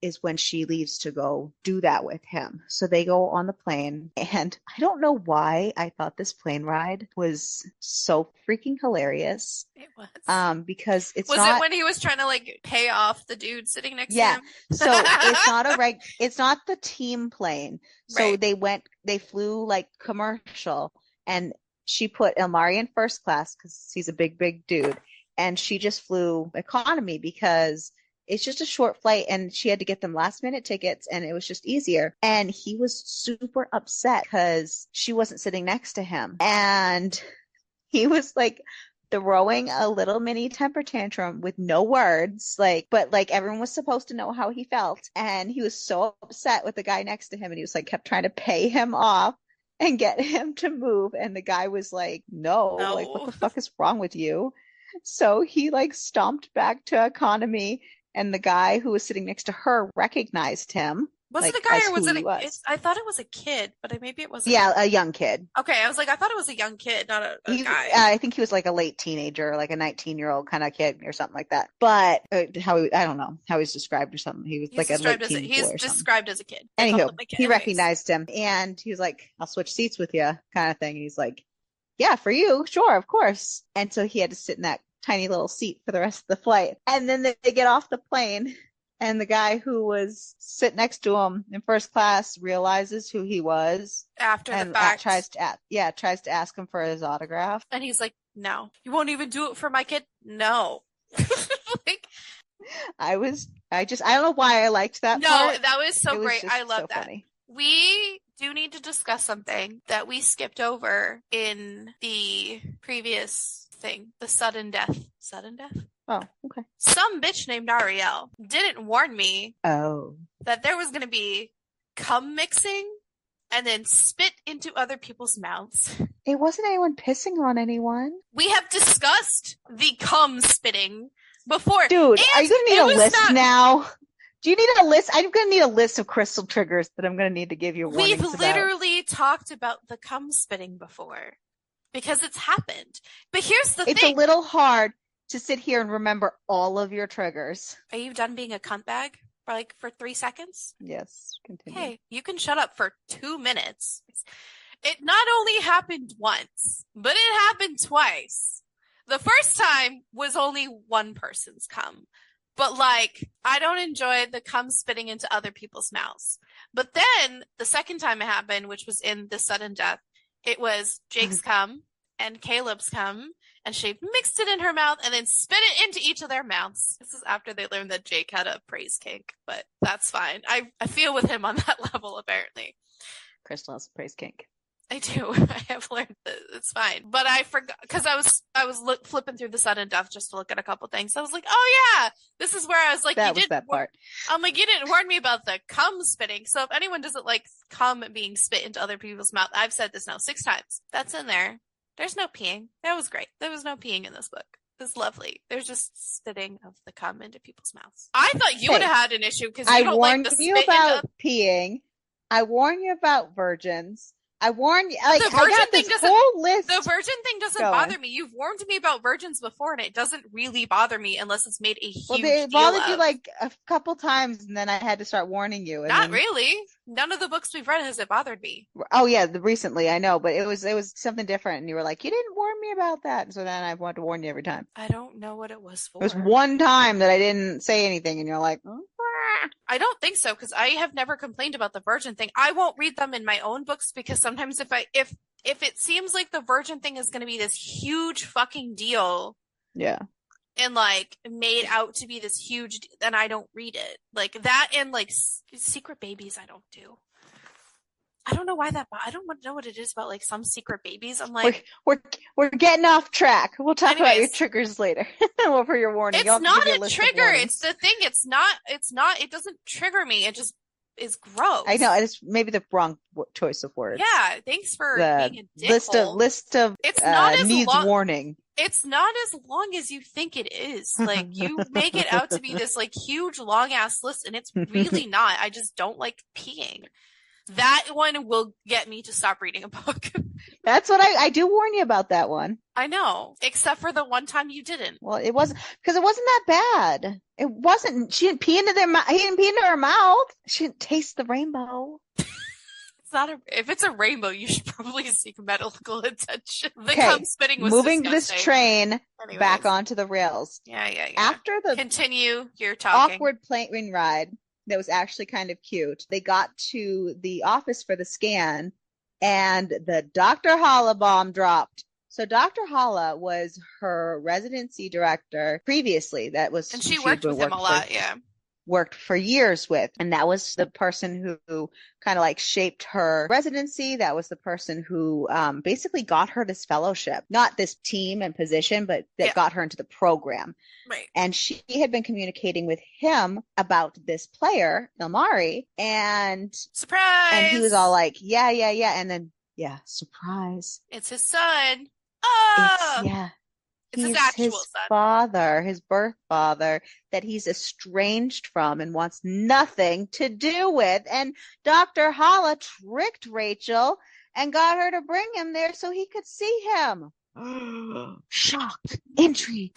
is when she leaves to go do that with him. So they go on the plane, and I don't know why I thought this plane ride was so freaking hilarious. It was. Because was it when he was trying to like pay off the dude sitting next to him? So it's not the team plane. So they flew like commercial, and she put Elmari in first class because he's a big dude, and she just flew economy because it's just a short flight, and she had to get them last minute tickets, and it was just easier. And he was super upset because she wasn't sitting next to him. And he was like throwing a little mini temper tantrum with no words, but everyone was supposed to know how he felt. And he was so upset with the guy next to him, and he was like kept trying to pay him off and get him to move. And the guy was like, no, like, what the fuck is wrong with you? So he like stomped back to economy, and the guy who was sitting next to her recognized him. Was it a guy or was it I thought it was a kid, but maybe it wasn't. Yeah, a young kid. Okay, I was like, I thought it was a young kid, not a guy. I think he was like a late teenager, like a 19-year-old kind of kid or something like that. But I don't know how he's described or something. He was like a late teen boy or something. He's described as a kid. Anywho, he recognized him, and he was like, I'll switch seats with you, kind of thing. And he's like, yeah, for you, sure, of course. And so he had to sit in that tiny little seat for the rest of the flight. And then they get off the plane, and the guy who was sitting next to him in first class realizes who he was after the fact. Tries to ask him for his autograph. And he's like, no, you won't even do it for my kid? No. Like, I don't know why I liked that part. That was so great. I love that. Funny. We do need to discuss something that we skipped over in the previous thing, the sudden death. Sudden death? Oh, okay. Some bitch named Ariel didn't warn me that there was going to be cum mixing and then spit into other people's mouths. It wasn't anyone pissing on anyone. We have discussed the cum spitting before. Dude, are you going to need a list now? Do you need a list? I'm going to need a list of crystal triggers that I'm going to need to give you warnings about. We've literally talked about the cum spitting before because it's happened. But here's the thing. It's a little hard to sit here and remember all of your triggers. Are you done being a cunt bag for 3 seconds? Yes, continue. Okay, you can shut up for 2 minutes. It not only happened once, but it happened twice. The first time was only one person's cum. But I don't enjoy the cum spitting into other people's mouths. But then the second time it happened, which was in the sudden death, it was Jake's cum and Caleb's cum. And she mixed it in her mouth and then spit it into each of their mouths. This is after they learned that Jake had a praise kink, but that's fine. I feel with him on that level, apparently. Crystal has a praise kink. I do. I have learned that it's fine. But I forgot, because I was flipping through the sudden death just to look at a couple things. I was like, oh yeah, this is where I was like, that was that part. I'm like, you didn't warn me about the cum spitting. So if anyone doesn't like cum being spit into other people's mouth, I've said this now 6 times. That's in there. There's no peeing. That was great. There was no peeing in this book. It was lovely. There's just spitting of the cum into people's mouths. I thought you would have had an issue because you don't like the spit. I warned you about peeing. I warned you about virgins. I warn you. The virgin thing doesn't. Whole list the virgin thing doesn't bother me. You've warned me about virgins before, and it doesn't really bother me unless it's made a huge deal. Well, it bothered you like a couple times, and then I had to start warning you. Not really. None of the books we've read has it bothered me. Oh yeah, recently I know, but it was something different, and you were like, you didn't warn me about that, and so then I wanted to warn you every time. I don't know what it was for. It was one time that I didn't say anything, and you're like, I don't think so, because I have never complained about the virgin thing. I won't read them in my own books because sometimes if it seems like the virgin thing is going to be this huge fucking deal, yeah, and made out to be this huge, then I don't read it. Like that, and secret babies, I don't do. I don't know why I don't know what it is about some secret babies. I'm like, we're getting off track. We'll talk about your triggers later. Well, for your warning. It's not a trigger. It's the thing. It's not, it doesn't trigger me. It just is gross. I know. It's maybe the wrong choice of words. Yeah. Thanks for being a dickhole. List of it's not as needs warning. It's not as long as you think it is. You make it out to be this huge long ass list, and it's really not. I just don't like peeing. That one will get me to stop reading a book. That's what I do warn you about that one. I know, except for the one time you didn't. Well, it wasn't because it wasn't that bad. It wasn't. She didn't pee into He didn't pee into her mouth. She didn't taste the rainbow. If it's a rainbow, you should probably seek medical attention. The cum spitting was moving disgusting. This train back onto the rails. Yeah. After the continue your talking. Awkward plane ride. That was actually kind of cute. They got to the office for the scan, and the Dr. Hollabomb dropped So Dr. Hala was her residency director previously. That was and who she she had worked been with him a working for. lot. Yeah. Worked for years with. And that was the person who kind of like shaped her residency. That was the person who basically got her this fellowship, not this team and position, but that got her into the program. Right. And she had been communicating with him about this player, Ilmari, and surprise. And he was all like, yeah, yeah, yeah. And then, yeah, surprise. It's his son. Oh, It's his actual his son. father, his birth father, that he's estranged from and wants nothing to do with. And Dr. Hala tricked Rachel and got her to bring him there so he could see him. Shock, intrigue.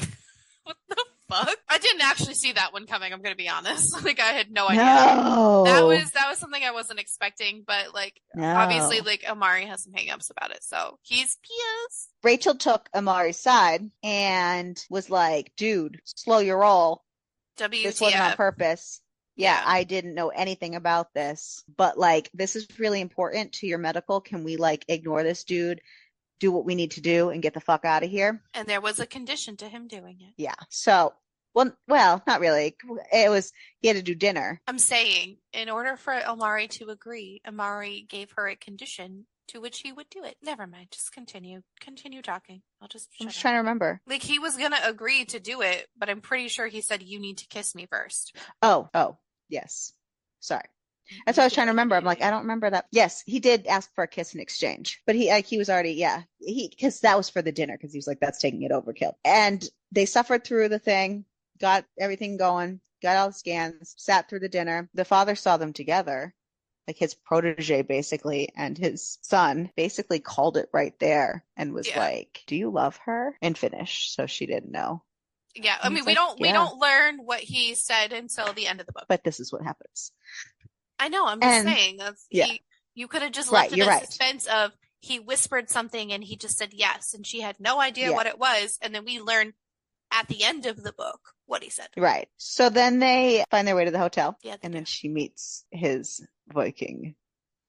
What the fuck? I didn't actually see that one coming, I'm gonna be honest. Like, I had no idea. No. That was something I wasn't expecting, but like, no. Obviously, like, Amari has some hangups about it, so he's pissed. Rachel took Amari's side and was like, dude, slow your roll. WTF. This wasn't on purpose. Yeah, I didn't know anything about this, but like, this is really important to your medical. Can we like ignore this dude, do what we need to do, and get the fuck out of here? And there was a condition to him doing it. Yeah. So, well, not really. It was, he had to do dinner. I'm saying, in order for Amari to agree, Amari gave her a condition to which he would do it. Never mind. Just continue. Continue talking. I'm just trying to remember. Like, he was gonna agree to do it, but I'm pretty sure he said, you need to kiss me first. Oh, yes. Sorry. That's what I was trying to remember. I'm like, I don't remember that. Yes, he did ask for a kiss in exchange, but he was already, because that was for the dinner, because he was like, that's taking it overkill. And they suffered through the thing, got everything going, got all the scans, sat through the dinner. The father saw them together, like his protege basically, and his son basically called it right there and was like, do you love her? In Finnish, so she didn't know. Yeah, I mean, we don't learn what he said until the end of the book. But this is what happens. I know, I'm just saying. You could have just left it in suspense of he whispered something and he just said yes, and she had no idea what it was, and then we learn at the end of the book what he said. Right. So then they find their way to the hotel, and then she meets his Viking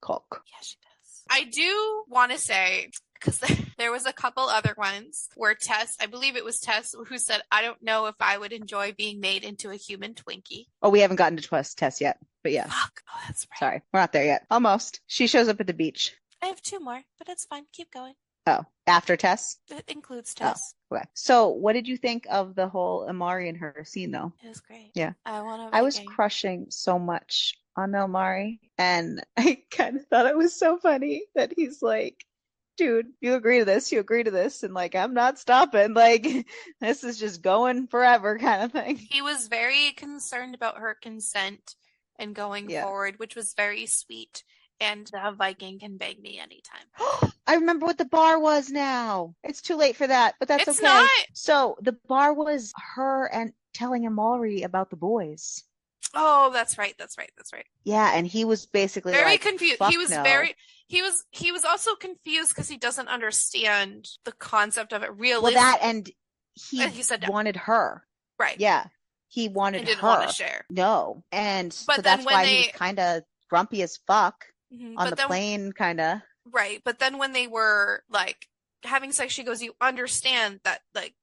cook. Yeah, she does. I do want to say, because there was a couple other ones where Tess, I believe it was Tess, who said, I don't know if I would enjoy being made into a human Twinkie. Oh, we haven't gotten to Tess yet, but yeah. Fuck. Oh, that's right. Sorry, we're not there yet. Almost. She shows up at the beach. I have two more, but it's fine. Keep going. Oh, after Tess? It includes Tess. Oh, okay. So what did you think of the whole Amari and her scene, though? It was great. Yeah. I was crushing so much on Amari, and I kind of thought it was so funny that he's like, dude, you agree to this, and like, I'm not stopping, like, this is just going forever kind of thing. He was very concerned about her consent and going forward, which was very sweet. And the Viking can beg me anytime. I remember what the bar was now. It's too late for that, but that's okay. It's not. So the bar was her and telling Amari about the boys. Oh, that's right. Yeah, and he was basically very like, confused. He was he was also confused because he doesn't understand the concept of it realistically. Well, that, and he said wanted her. Right. Yeah. He wanted her. Didn't want to share. No. And so that's why he was kind of grumpy as fuck on the plane, kind of. Right. But then when they were like having sex, she goes, you understand that like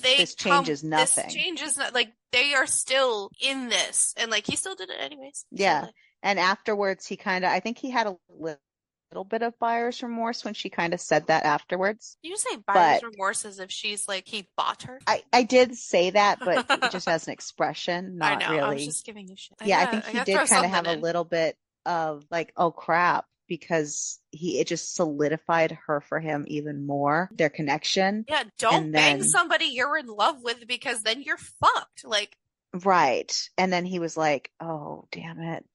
this changes nothing. This changes, like, they are still in this. And like, he still did it anyways. Yeah. So, like, and afterwards, he kind of, I think he had a little bit of buyer's remorse when she kind of said that afterwards. You say buyer's remorse as if she's like, he bought her? I did say that, but it just has an expression, not I know, really. I was just giving you shit. Yeah, I think he did kind of have a little bit of like, oh crap, because it just solidified her for him even more, their connection. Yeah, don't bang somebody you're in love with, because then you're fucked. Like, right. And then he was like, oh damn it,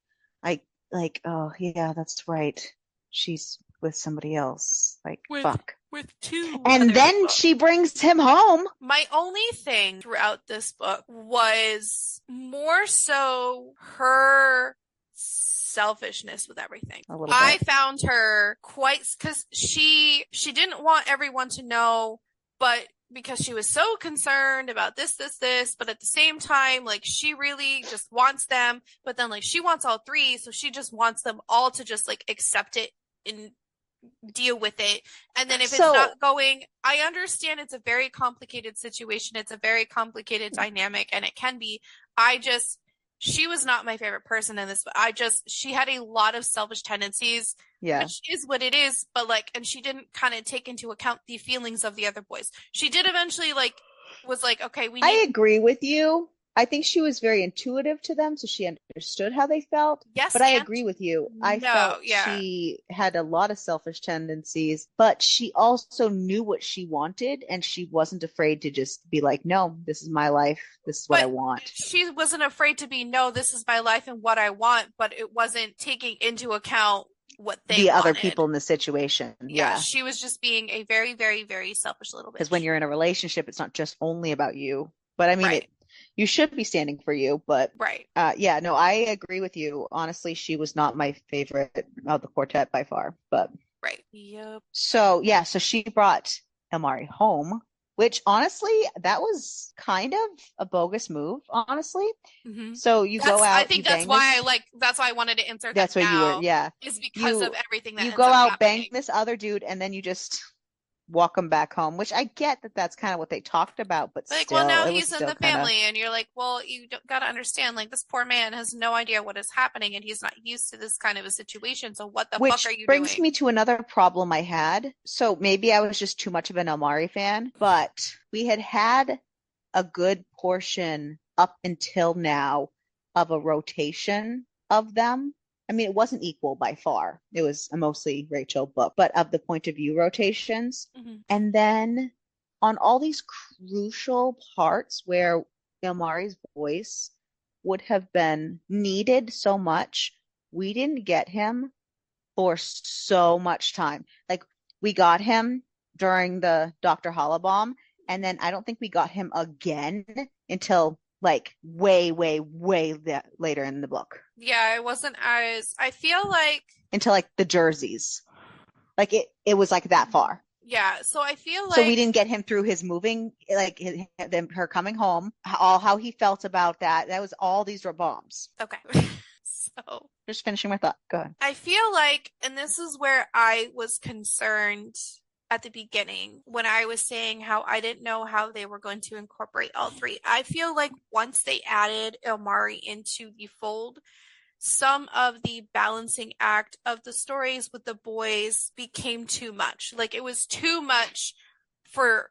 oh yeah, that's right, she's with somebody else, like, fuck, with two. And then she brings him home. My only thing throughout this book was more so her selfishness with everything. I found her quite, because she didn't want everyone to know, but because she was so concerned about this, but at the same time, like, she really just wants them, but then like she wants all three, so she just wants them all to just like accept it in deal with it. And then if it's So not going, I understand it's a very complicated situation. It's a very complicated dynamic, and it can be. She was not my favorite person in this, but she had a lot of selfish tendencies, yeah, which is what it is, but like, and she didn't kind of take into account the feelings of the other boys. She did eventually was like, okay, I agree with you. I think she was very intuitive to them, so she understood how they felt. yes But I and agree with you. I no, felt yeah. she had a lot of selfish tendencies, but she also knew what she wanted, and she wasn't afraid to just be like, no, this is my life. This is what I But want. she wasn't afraid to be, no, this is my life and what I want, but it wasn't taking into account what they The other wanted. people in the situation. Yeah, Yeah. she was just being a very, very, very selfish little Because when bitch. you're in a relationship, it's not just only about you. But I mean, Right, you should be standing for you. But right, yeah, no, I agree with you. Honestly, she was not my favorite of the quartet by far. But right. Yep. so yeah, so she brought Elmari home, which honestly, that was kind of a bogus move, honestly. Mm-hmm. So you go I out, you think bang this. that's why I wanted to insert that That's what you were, now, yeah. is because of You everything that you ends go up out, bang happening. this other dude, and then you just walk them back home, which I get that that's kind of what they talked about, but Like, well, still, now it was he's in still the kind of, family, and you're like, well, got to understand, like, this poor man has no idea what is happening, and he's not used to this kind of a situation. So what the fuck are which you brings doing? me to another problem I had. So maybe I was just too much of an Elmari fan, but we had a good portion up until now of a rotation of them. I mean, it wasn't equal by far. It was a mostly Rachel book, but of the point of view rotations. Mm-hmm. And then on all these crucial parts where Ilmari's voice would have been needed so much, we didn't get him for so much time. Like we got him during the Dr. Hollabomb, and then I don't think we got him again until like way, way, way later in the book. Yeah, it wasn't as, I feel like, Until like the jerseys. Like it was like that far. yeah, so I feel So we like, didn't get him through his moving, like her coming home, all how he felt about that. That was all these were bombs. okay. So Just finishing my thought. Go ahead. I feel like, and this is where I was concerned at the beginning when I was saying how I didn't know how they were going to incorporate all three. I feel like once they added Ilmari into the fold, some of the balancing act of the stories with the boys became too much. Like it was too much for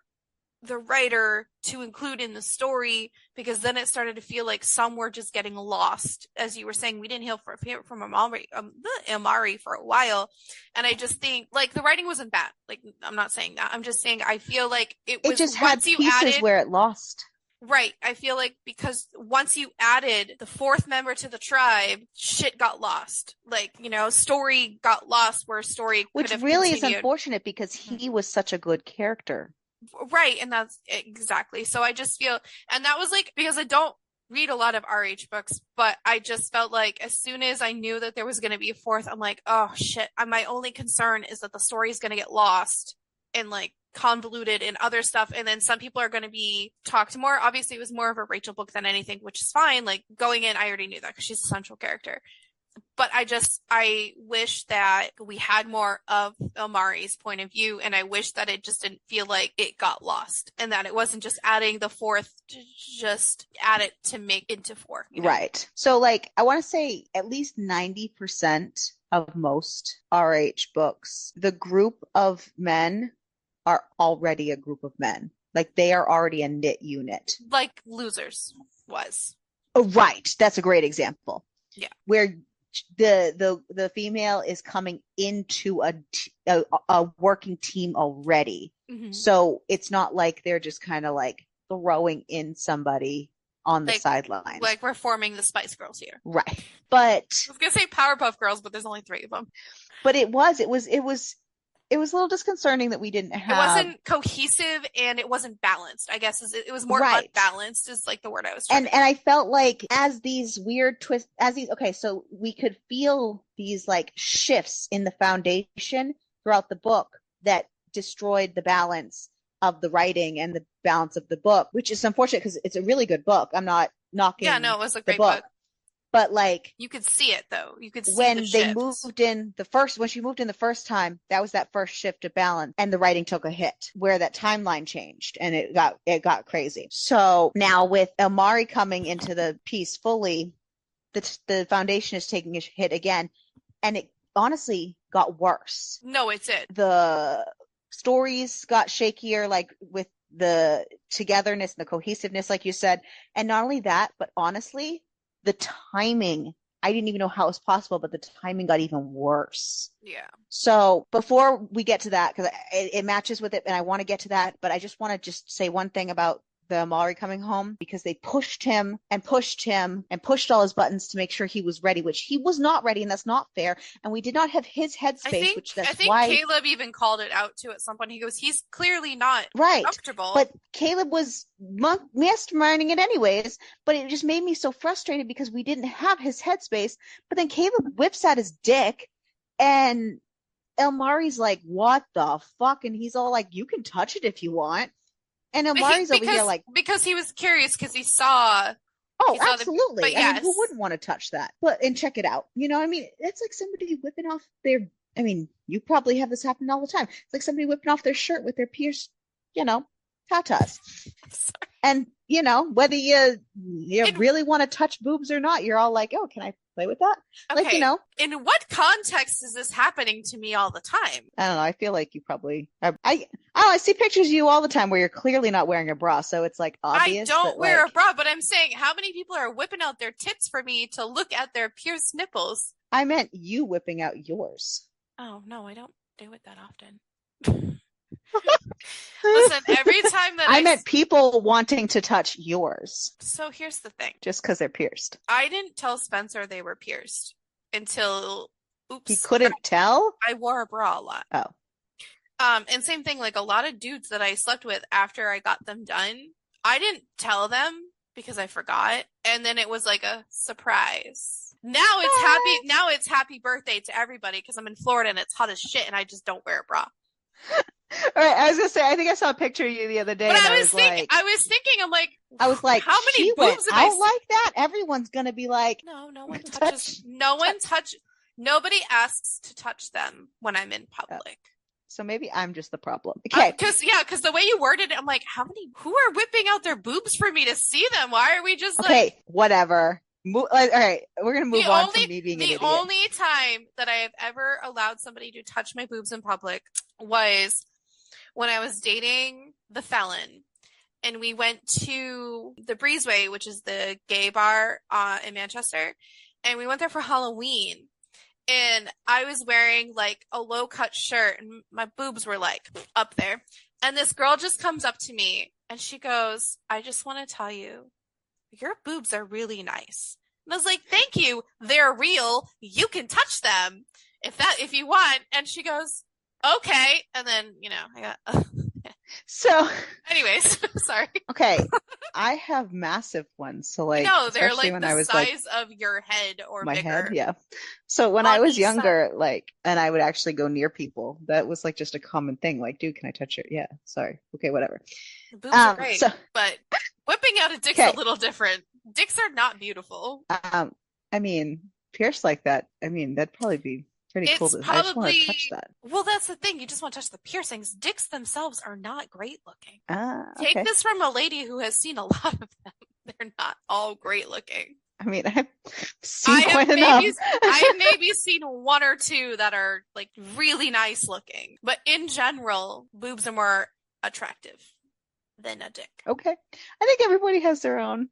the writer to include in the story, because then it started to feel like some were just getting lost. As you were saying, we didn't hear from Amari for a while. And I just think like the writing wasn't bad. Like I'm not saying that. I'm just saying I feel like it It was just had once you pieces added, where it lost. right. I feel like because once you added the fourth member to the tribe, shit got lost. Like, story got lost where story could Which have really is continued. unfortunate because he was such a good character. Right, and that's exactly. So I just feel, and that was like, because I don't read a lot of RH books, but I just felt like as soon as I knew that there was going to be a fourth, I'm like, oh shit. My only concern is that the story is going to get lost and like convoluted and other stuff. And then some people are going to be talked more. Obviously, it was more of a Rachel book than anything, which is fine. Like going in, I already knew that because she's a central character. But I wish that we had more of Amari's point of view, and I wish that it just didn't feel like it got lost, and that it wasn't just adding the fourth to just add it to make into four. Right. So like I want to say at least 90% of most RH books, the group of men are already a group of men. Like they are already a knit unit. Like Losers was. Oh, right. That's a great example. Yeah. Where the female is coming into a working team already. Mm-hmm. So it's not like they're just kind of like throwing in somebody on the sidelines. Like we're forming the Spice Girls here. Right. But I was going to say Powerpuff Girls, but there's only 3 of them. But it was a little disconcerting that we didn't have. It wasn't cohesive and it wasn't balanced, I guess. It was more unbalanced is like the word I was trying to And I felt like as these weird twists, okay, so we could feel these like shifts in the foundation throughout the book that destroyed the balance of the writing and the balance of the book, which is unfortunate because it's a really good book. I'm not knocking it was a great book. But like you could see it though. You could see when the they shift. when she moved in the first time, that was that first shift of balance, and the writing took a hit where that timeline changed, and it got crazy. So now with Elmari coming into the piece fully, the foundation is taking a hit again, and it honestly got worse. No, it did. The stories got shakier, like with the togetherness and the cohesiveness, like you said. And not only that, but honestly, the timing, I didn't even know how it was possible, but the timing got even worse. Yeah. So before we get to that, because it matches with it, and I want to get to that, but I just want to just say one thing about the Amari coming home, because they pushed him and pushed him and pushed all his buttons to make sure he was ready, which he was not ready, and that's not fair. And we did not have his headspace, I think Caleb even called it out too at some point. He goes, he's clearly not comfortable. But Caleb was masterminding it anyways, but it just made me so frustrated because we didn't have his headspace. But then Caleb whips out his dick, and Elmari's like, what the fuck? And he's all like, you can touch it if you want. And Elmari's over here like, because he was curious because he saw. Oh, absolutely. I mean, who wouldn't want to touch that? And check it out. You know, I mean, it's like somebody whipping off their, I mean, you probably have this happen all the time. It's like somebody whipping off their shirt with their pierced, tatas. And, whether you really want to touch boobs or not, you're all like, oh, can I play with that? Okay. Like, in what context is this happening to me all the time? I don't know. I feel like you probably, I see pictures of you all the time where you're clearly not wearing a bra. So it's like obvious. I don't wear a bra, but I'm saying how many people are whipping out their tits for me to look at their pierced nipples? I meant you whipping out yours. Oh, no, I don't do it that often. Listen, every time that I meant people wanting to touch yours. So here's the thing. Just because they're pierced. I didn't tell Spencer they were pierced until, He couldn't tell? I wore a bra a lot. Oh. And same thing, like a lot of dudes that I slept with after I got them done, I didn't tell them because I forgot. And then it was like a surprise. Now it's happy birthday to everybody because I'm in Florida and it's hot as shit and I just don't wear a bra. All right, I was gonna say, I think I saw a picture of you the other day. But I was thinking, I'm like, how many boobs have I like that? Everyone's gonna be like, no one touches. Nobody asks to touch them when I'm in public. So maybe I'm just the problem. Okay. Because the way you worded it, I'm like, who are whipping out their boobs for me to see them? Why are we just okay, whatever. All right, we're going to move on from me being an idiot. The only time that I have ever allowed somebody to touch my boobs in public was when I was dating the Felon. And we went to the Breezeway, which is the gay bar in Manchester. And we went there for Halloween. And I was wearing like a low-cut shirt and my boobs were like up there. And this girl just comes up to me and she goes, I just want to tell you, your boobs are really nice. And I was like, thank you. They're real. You can touch them if you want. And she goes, okay. And then, I got, so anyways, sorry. Okay. I have massive ones. So like, no, they're like when the size of your head or my bigger. Head. Yeah. So when I was younger, and I would actually go near people, that was like just a common thing. Like, dude, can I touch it? Yeah. Sorry. Okay. Whatever. The boobs are great, but whipping out a dick's a little different. Dicks are not beautiful. I mean, pierced like that. I mean, that'd probably be pretty cool. I just want to touch that. Well, that's the thing. You just want to touch the piercings. Dicks themselves are not great looking. Okay. Take this from a lady who has seen a lot of them. They're not all great looking. I mean, I've seen quite enough. I have maybe seen one or two that are like really nice looking, but in general, boobs are more attractive than a dick. Okay. I think everybody has their own,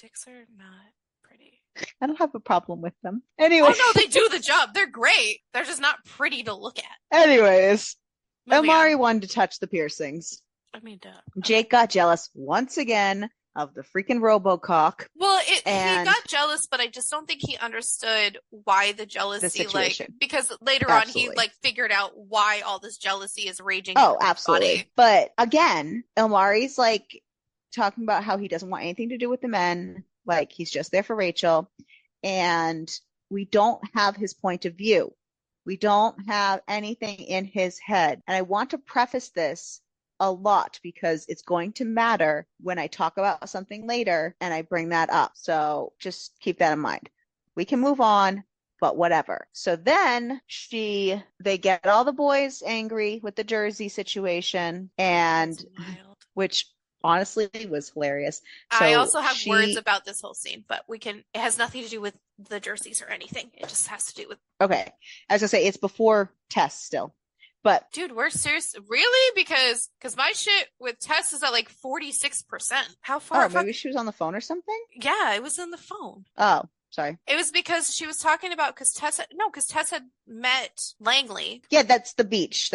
Dicks are not pretty. I don't have a problem with them. Anyway. Oh no, they do the job. They're great. They're just not pretty to look at. Anyways, Elmari wanted to touch the piercings. I mean, duh. Jake got jealous once again of the freaking RoboCock. Well, he got jealous, but I just don't think he understood why the jealousy, because later on he figured out why all this jealousy is raging. Oh, absolutely. Body. But again, Elmari's talking about how he doesn't want anything to do with the men. Like he's just there for Rachel. And we don't have his point of view. We don't have anything in his head. And I want to preface this a lot because it's going to matter when I talk about something later and I bring that up. So just keep that in mind. We can move on, but whatever. So then they get all the boys angry with the jersey situation, and which honestly was hilarious. I So also have words about this whole scene, but it has nothing to do with the jerseys or anything. It just has to do with. Okay. As I say, it's before Tess still. But dude, we're serious. Really? Because my shit with Tess is at like 46%. How far? Oh, maybe she was on the phone or something? Yeah, it was on the phone. Oh, sorry. It was because she was talking about because Tess had met Langley. Yeah, that's the beach.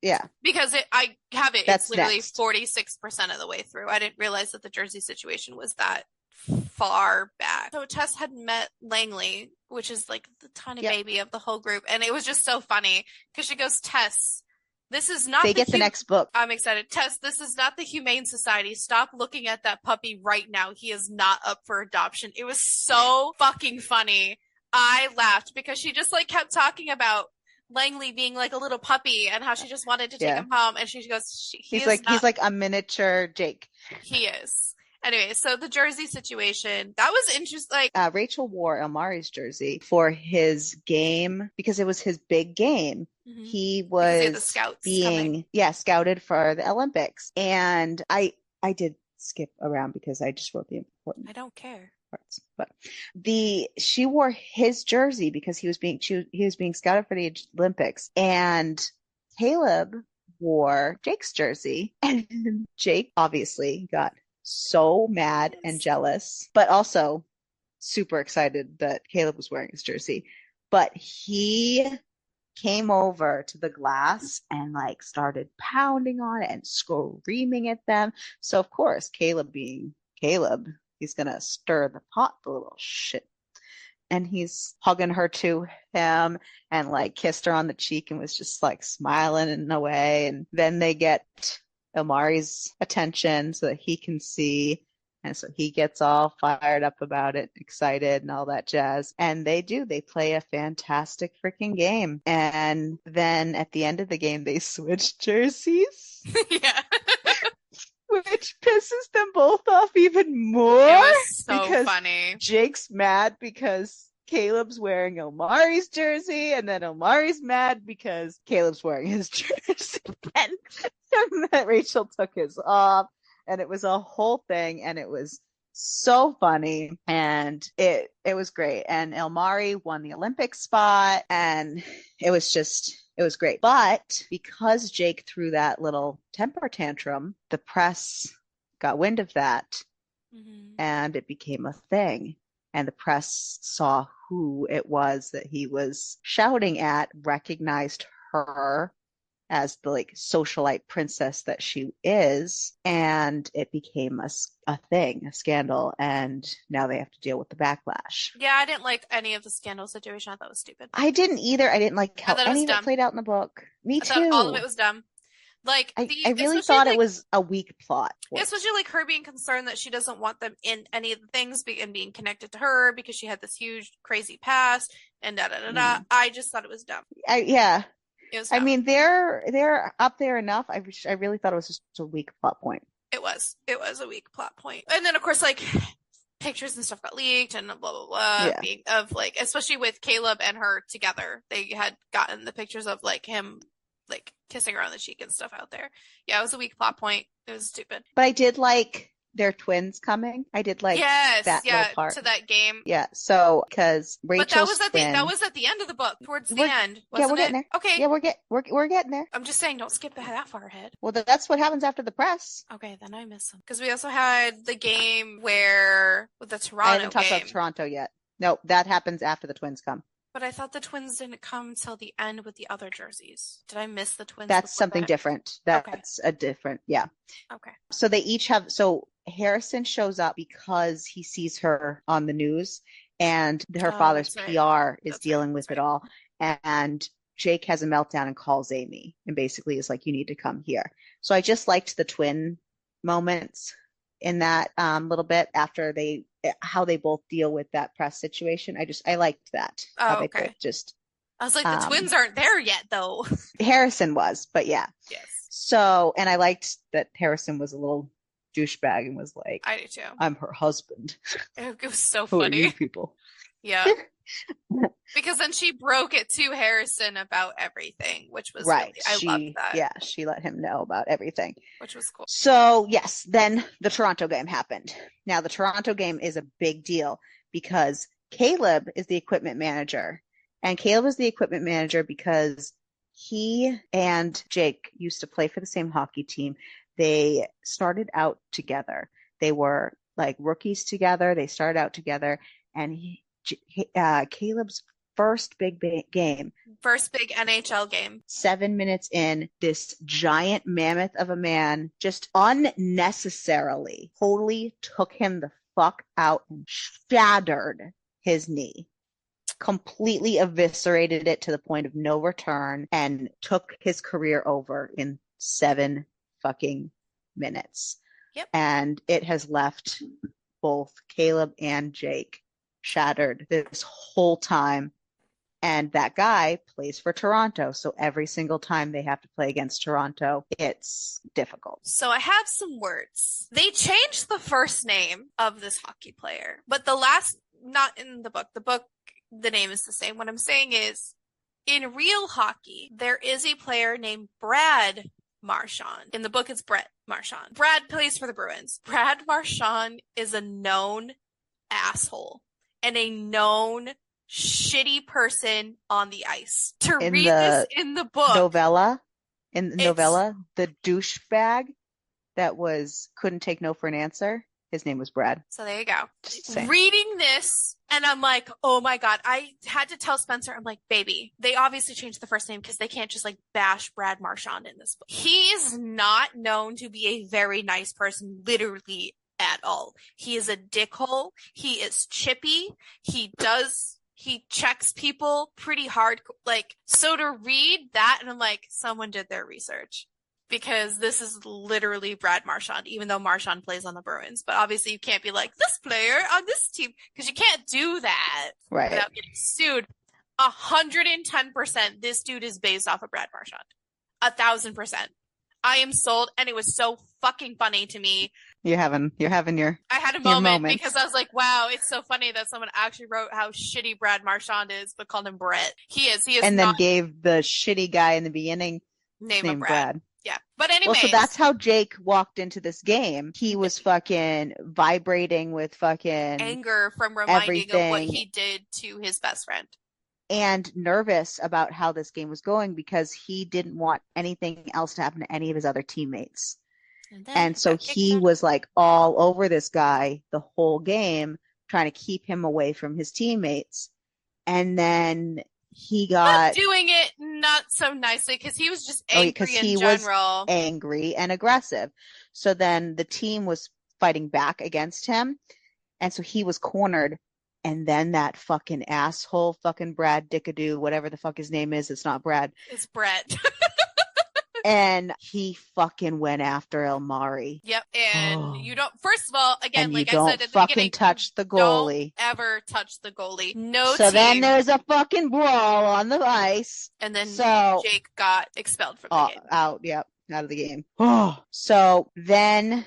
Yeah. Because I have it. That's it's literally next. 46% of the way through. I didn't realize that the jersey situation was that far back. So Tess had met Langley, which is like the tiny baby of the whole group. And it was just so funny because she goes, Tess, this is not they get the next book. I'm excited. Tess, this is not the Humane Society. Stop looking at that puppy right now. He is not up for adoption. It was so fucking funny. I laughed because she just like kept talking about Langley being like a little puppy and how she just wanted to take him home. And she goes, he's like a miniature Jake. He is. Anyway, so the jersey situation, that was interesting. Like Rachel wore Elmari's jersey for his game because it was his big game. Mm-hmm. He was being scouted for the Olympics. And I did skip around because I just wrote the important. I don't care. Parts. But she wore his jersey because he was being scouted for the Olympics. And Caleb wore Jake's jersey. And Jake obviously got so mad and jealous, but also super excited that Caleb was wearing his jersey. But he came over to the glass and like started pounding on it and screaming at them. So of course, Caleb being Caleb, he's gonna stir the pot, the little shit. And he's hugging her to him and like kissed her on the cheek and was just like smiling in a way. And then they get Elmari's attention so that he can see. And so he gets all fired up about it, excited and all that jazz. And they play a fantastic freaking game. And then at the end of the game, they switch jerseys. Yeah. Which pisses them both off even more. It was so funny. Jake's mad because Caleb's wearing Elmari's jersey, and then Elmari's mad because Caleb's wearing his jersey. And that Rachel took his off, and it was a whole thing, and it was so funny, and it was great. And Elmari won the Olympic spot, and it was great. But because Jake threw that little temper tantrum, the press got wind of that, and it became a thing. And the press saw who it was that he was shouting at, recognized her as the like socialite princess that she is, and it became a thing, a scandal, and now they have to deal with the backlash. Yeah, I didn't like any of the scandal situation. I thought it was stupid. I didn't either. I didn't like how any of it played out in the book. Me too. Thought all of it was dumb. Like I really thought it was a weak plot. Especially like her being concerned that she doesn't want them in any of the things and being connected to her because she had this huge crazy past and da da da da. I just thought it was dumb. Yeah. I mean, they're up there enough. I really thought it was just a weak plot point. It was a weak plot point. And then of course like pictures and stuff got leaked and blah blah blah. Yeah. Of like, especially with Caleb and her together, they had gotten the pictures of like him like kissing her on the cheek and stuff out there. Yeah, it was a weak plot point. It was stupid. But I did like their twins coming. I did like that little part. To that game. Yeah, so because Rachel's that was at the end of the book, towards the end. Wasn't we're getting there. Okay. Yeah, we're getting there. I'm just saying, don't skip that far ahead. Well, that's what happens after the press. Okay, then I miss them because we also had the game with the Toronto. I haven't talked about Toronto yet. No, that happens after the twins come. But I thought the twins didn't come till the end with the other jerseys. Did I miss the twins? That's something different. That's a different, yeah. Okay. So they each have, Harrison shows up because he sees her on the news, and her father's PR is dealing with it all. And Jake has a meltdown and calls Amy and basically is like, you need to come here. So I just liked the twin moments in that little bit after how they both deal with that press situation. I liked that. Oh, okay. I was like, the twins aren't there yet, though. Harrison was, but yeah. Yes. So, and I liked that Harrison was a little douchebag and was like, I do too. I'm her husband. It was so Who are funny. you people? Yeah. Because then she broke it to Harrison about everything, which was Right. really, I loved that. Yeah, she let him know about everything. Which was cool. So, yes, then the Toronto game happened. Now, the Toronto game is a big deal because Caleb is the equipment manager. And Caleb is the equipment manager because he and Jake used to play for the same hockey team. They started out together. They were like rookies together. They started out together. And Caleb's first big game. First big NHL game. 7 minutes in, this giant mammoth of a man just unnecessarily totally took him the fuck out and shattered his knee. Completely eviscerated it to the point of no return and took his career over in 7 fucking minutes. Yep. And it has left both Caleb and Jake shattered this whole time. And that guy plays for Toronto. So every single time they have to play against Toronto, it's difficult. So I have some words. They changed the first name of this hockey player, but the last, not in the book. The book, the name is the same. What I'm saying is, in real hockey, there is a player named Brad Marchand. In the book, it's Brett Marchand. Brad plays for the Bruins. Brad Marchand is a known asshole and a known shitty person on the ice. To read this in the book, novella, the douchebag that couldn't take no for an answer. His name was Brad. So there you go. Reading this, and I'm like, oh my God. I had to tell Spencer, I'm like, baby, they obviously changed the first name because they can't just like bash Brad Marchand in this book. He is not known to be a very nice person, literally at all. He is a dickhole. He is chippy. He checks people pretty hard. Like, so to read that, and I'm like, someone did their research. Because this is literally Brad Marchand, even though Marchand plays on the Bruins. But obviously you can't be like, this player on this team, because you can't do that without getting sued. 110%, this dude is based off of Brad Marchand. 1,000%. I am sold, and it was so fucking funny to me. You're having your I had a moment because I was like, wow, it's so funny that someone actually wrote how shitty Brad Marchand is, but called him Brett. He is and then gave the shitty guy in the beginning name Brad. Yeah. But anyway. Well, so that's how Jake walked into this game. He was fucking vibrating with fucking anger from reminding of what he did to his best friend. And nervous about how this game was going because he didn't want anything else to happen to any of his other teammates. And so he was like all over this guy the whole game, trying to keep him away from his teammates. And then he got doing it not so nicely because he was just angry in general. Was angry and aggressive. So then the team was fighting back against him. And so he was cornered. And then that fucking asshole, fucking Brad Dickadoo, whatever the fuck his name is, it's not Brad. It's Brett. And he fucking went after Elmari. Yep. And you don't, first of all, again, and like I said at the beginning, touch the goalie. Don't ever touch the goalie. No So team. then there's a fucking brawl on the ice. And then Jake got expelled from the game. Out of the game. So then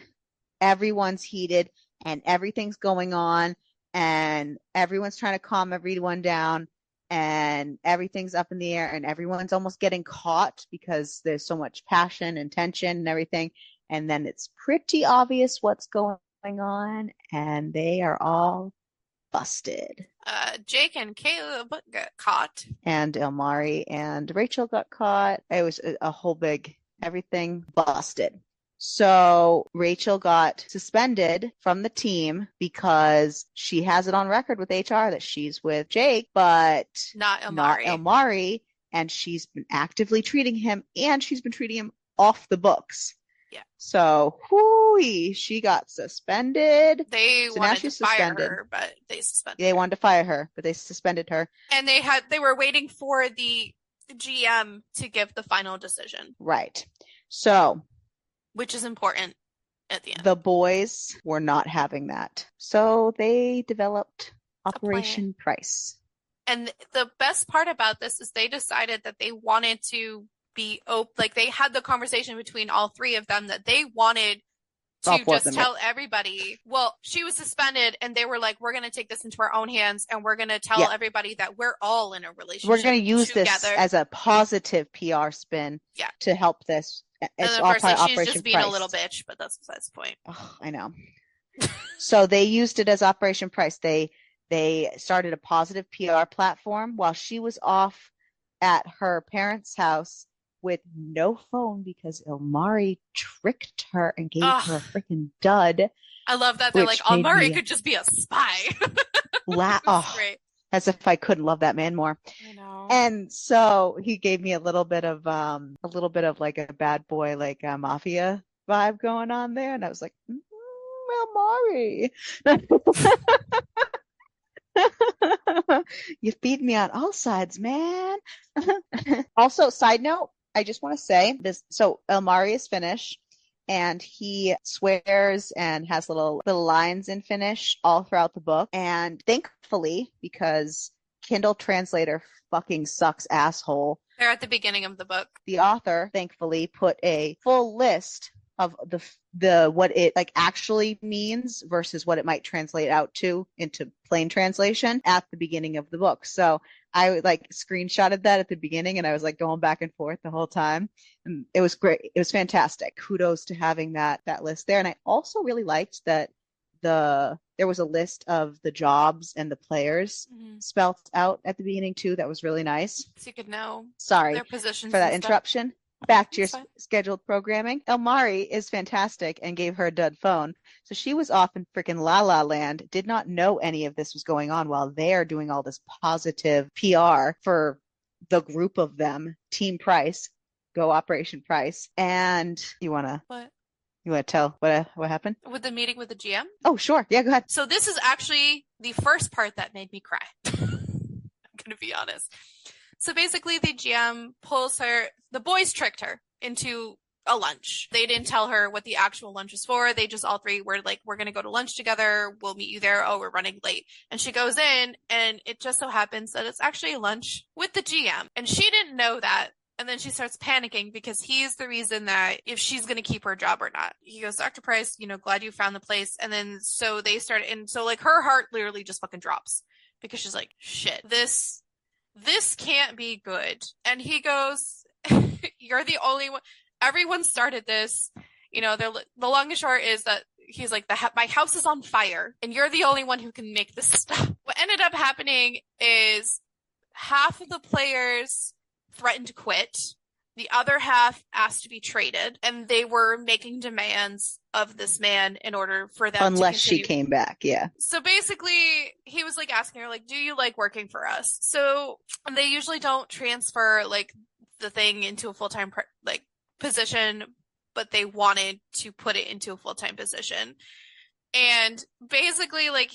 everyone's heated and everything's going on and everyone's trying to calm everyone down. And everything's up in the air and everyone's almost getting caught because there's so much passion and tension and everything. And then it's pretty obvious what's going on and they are all busted. Jake and Caleb got caught. And Elmari and Rachel got caught. It was a whole big everything busted. So Rachel got suspended from the team because she has it on record with HR that she's with Jake, but not Elmari. And she's been actively treating him and she's been treating him off the books. Yeah. So she got suspended. They wanted to fire her, but they suspended her. They wanted to fire her, but they suspended her. And they were waiting for the GM to give the final decision. Right. So which is important at the end. The boys were not having that. So they developed Operation Price. And the best part about this is they decided that they wanted to like they had the conversation between all three of them that they wanted to just tell everybody, well, she was suspended and they were like, we're going to take this into our own hands and we're going to tell everybody that we're all in a relationship. We're going to use this as a positive PR spin to help this. It's and of course, like, she's just being a little bitch, but that's besides the point. Oh, I know. So they used it as Operation Price. They started a positive PR platform while she was off at her parents' house with no phone because Ilmari tricked her and gave her a freaking dud. I love that. They're like, Ilmari could just be a spy. Great. As if I couldn't love that man more. I know. And so he gave me a little bit of like a bad boy, like a mafia vibe going on there. And I was like, Ilmari. You feed me on all sides, man. Also, side note, I just want to say this. So Ilmari is Finnish and he swears and has little lines in Finnish all throughout the book. And thankfully, because Kindle translator fucking sucks asshole. They're at the beginning of the book. The author, thankfully, put a full list of the what it like actually means versus what it might translate out to into plain translation at the beginning of the book. So I like screenshotted that at the beginning and I was like going back and forth the whole time. And it was great. It was fantastic. Kudos to having that list there. And I also really liked that there was a list of the jobs and the players spelled out at the beginning too. That was really nice. So you could know their positions for that interruption. Back to your scheduled programming. Ilmari is fantastic and gave her a dud phone. So she was off in freaking La La Land, did not know any of this was going on while they're doing all this positive PR for the group of them, Team Price, Go Operation Price. And you want to tell what happened? With the meeting with the GM? Oh, sure. Yeah, go ahead. So this is actually the first part that made me cry. I'm going to be honest. So basically the GM pulls her, the boys tricked her into a lunch. They didn't tell her what the actual lunch was for. They just all three were like, we're going to go to lunch together. We'll meet you there. Oh, we're running late. And she goes in and it just so happens that it's actually lunch with the GM. And she didn't know that. And then she starts panicking because he's the reason that if she's going to keep her job or not. He goes, Dr. Price, glad you found the place. And then so they start, and so like her heart literally just fucking drops because she's like, shit, this can't be good. And he goes, you're the only one. Everyone started this. The long and short is that he's like, my house is on fire and you're the only one who can make this stop. What ended up happening is half of the players threatened to quit. The other half asked to be traded, and they were making demands of this man in order for them unless she came back. Yeah. So basically, he was like asking her, like, do you like working for us? So they usually don't transfer like the thing into a full-time position, but they wanted to put it into a full-time position. And basically, like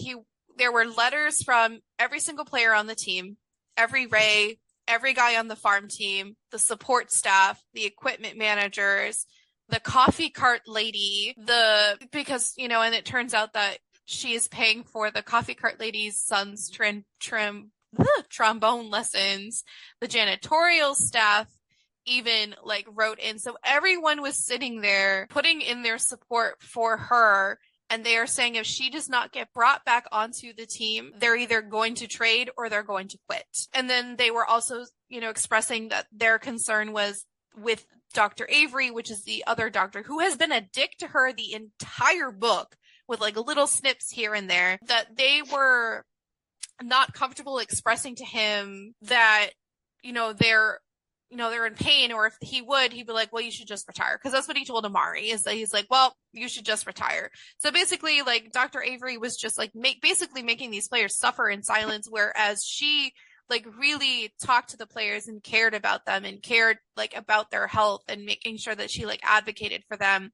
there were letters from every single player on the team, every Ray, every guy on the farm team, the support staff, the equipment managers, the coffee cart lady, because, and it turns out that she is paying for the coffee cart lady's son's trombone lessons. The janitorial staff even like wrote in. So everyone was sitting there putting in their support for her. And they are saying if she does not get brought back onto the team, they're either going to trade or they're going to quit. And then they were also, expressing that their concern was with Dr. Avery, which is the other doctor who has been a dick to her the entire book with like little snips here and there, that they were not comfortable expressing to him that, they're in pain, or if he'd be like, well, you should just retire. Cause that's what he told Amari, is that he's like, well, you should just retire. So basically like Dr. Avery was just like basically making these players suffer in silence. Whereas she like really talked to the players and cared about them and cared like about their health and making sure that she like advocated for them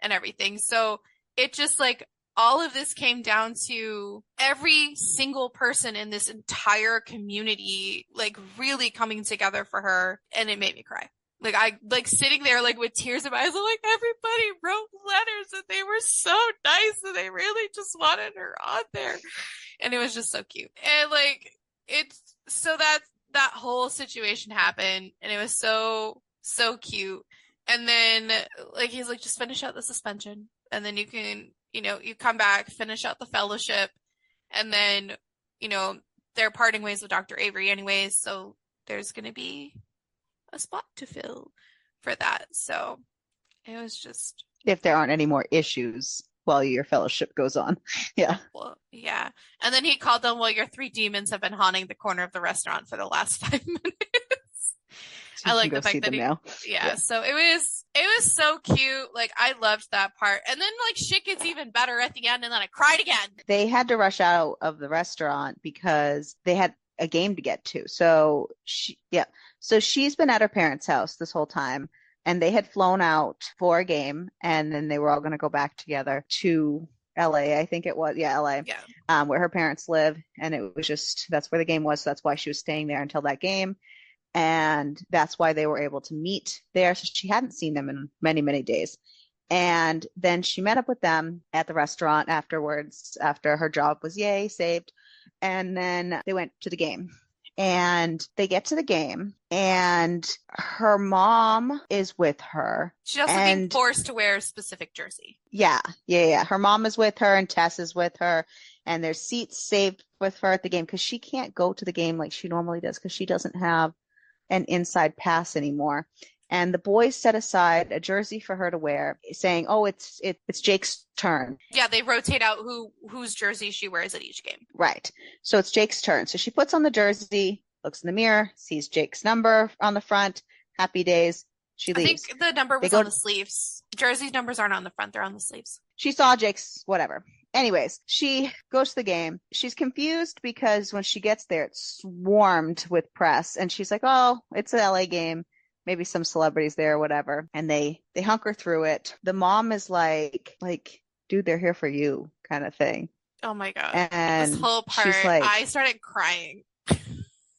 and everything. So it just like, all of this came down to every single person in this entire community, like really coming together for her. And it made me cry. Like I like sitting there, like with tears in my eyes. I'm like, everybody wrote letters and they were so nice and they really just wanted her on there. And it was just so cute. And like, that whole situation happened and it was so So cute. And then like he's like, just finish out the suspension, and then you can, you come back, finish out the fellowship, and then, you know, they're parting ways with Dr. Avery anyways, so there's gonna be a spot to fill for that. So it was just, if there aren't any more issues while your fellowship goes on. Yeah. well, yeah. And then he called them, well, your three demons have been haunting the corner of the restaurant for the last 5 minutes. So I you can like go the see fact that them now. yeah, so it was so cute. Like I loved that part. And then like shit gets even better at the end, and then I cried again. They had to rush out of the restaurant because they had a game to get to. So so she's been at her parents' house this whole time, and they had flown out for a game, and then they were all going to go back together to LA, I think it was. Yeah, LA, Yeah. where her parents live. And it was just, that's where the game was. So that's why she was staying there until that game. And that's why they were able to meet there. So she hadn't seen them in many, many days. And then she met up with them at the restaurant afterwards, after her job was yay, saved. And then they went to the game. And they get to the game, and her mom is with her. She's also being forced to wear a specific jersey. Yeah. Her mom is with her, and Tess is with her, and there's seats saved with her at the game because she can't go to the game like she normally does because she doesn't have an inside pass anymore. And the boys set aside a jersey for her to wear, saying, "Oh, it's Jake's turn." Yeah, they rotate out whose jersey she wears at each game. Right. So it's Jake's turn. So she puts on the jersey, looks in the mirror, sees Jake's number on the front. Happy days. She leaves. I think the number was on the sleeves. Jersey's numbers aren't on the front; they're on the sleeves. She saw Jake's whatever. Anyways, she goes to the game. She's confused because when she gets there, it's swarmed with press, and she's like, "Oh, it's an LA game. Maybe some celebrities there or whatever." And they hunker through it. The mom is like, "Dude, they're here for you," kind of thing. Oh my God. And this whole part, she's like, I started crying.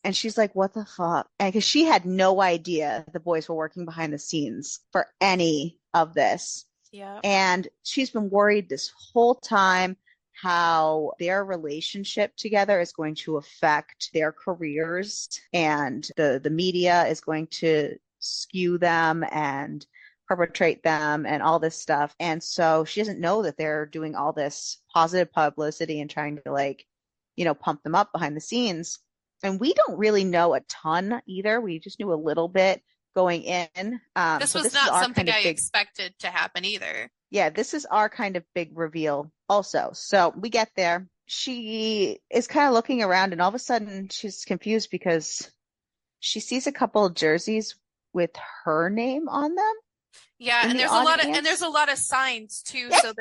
And she's like, "What the fuck?" And because she had no idea the boys were working behind the scenes for any of this. Yeah. And she's been worried this whole time how their relationship together is going to affect their careers, and the media is going to skew them and perpetrate them and all this stuff. And so she doesn't know that they're doing all this positive publicity and trying to pump them up behind the scenes. And we don't really know a ton either. We just knew a little bit going in. This was not something I expected to happen either. Yeah, this is our kind of big reveal also. So we get there. She is kind of looking around, and all of a sudden she's confused because she sees a couple of jerseys with her name on them. Yeah, and there's a lot of signs too. So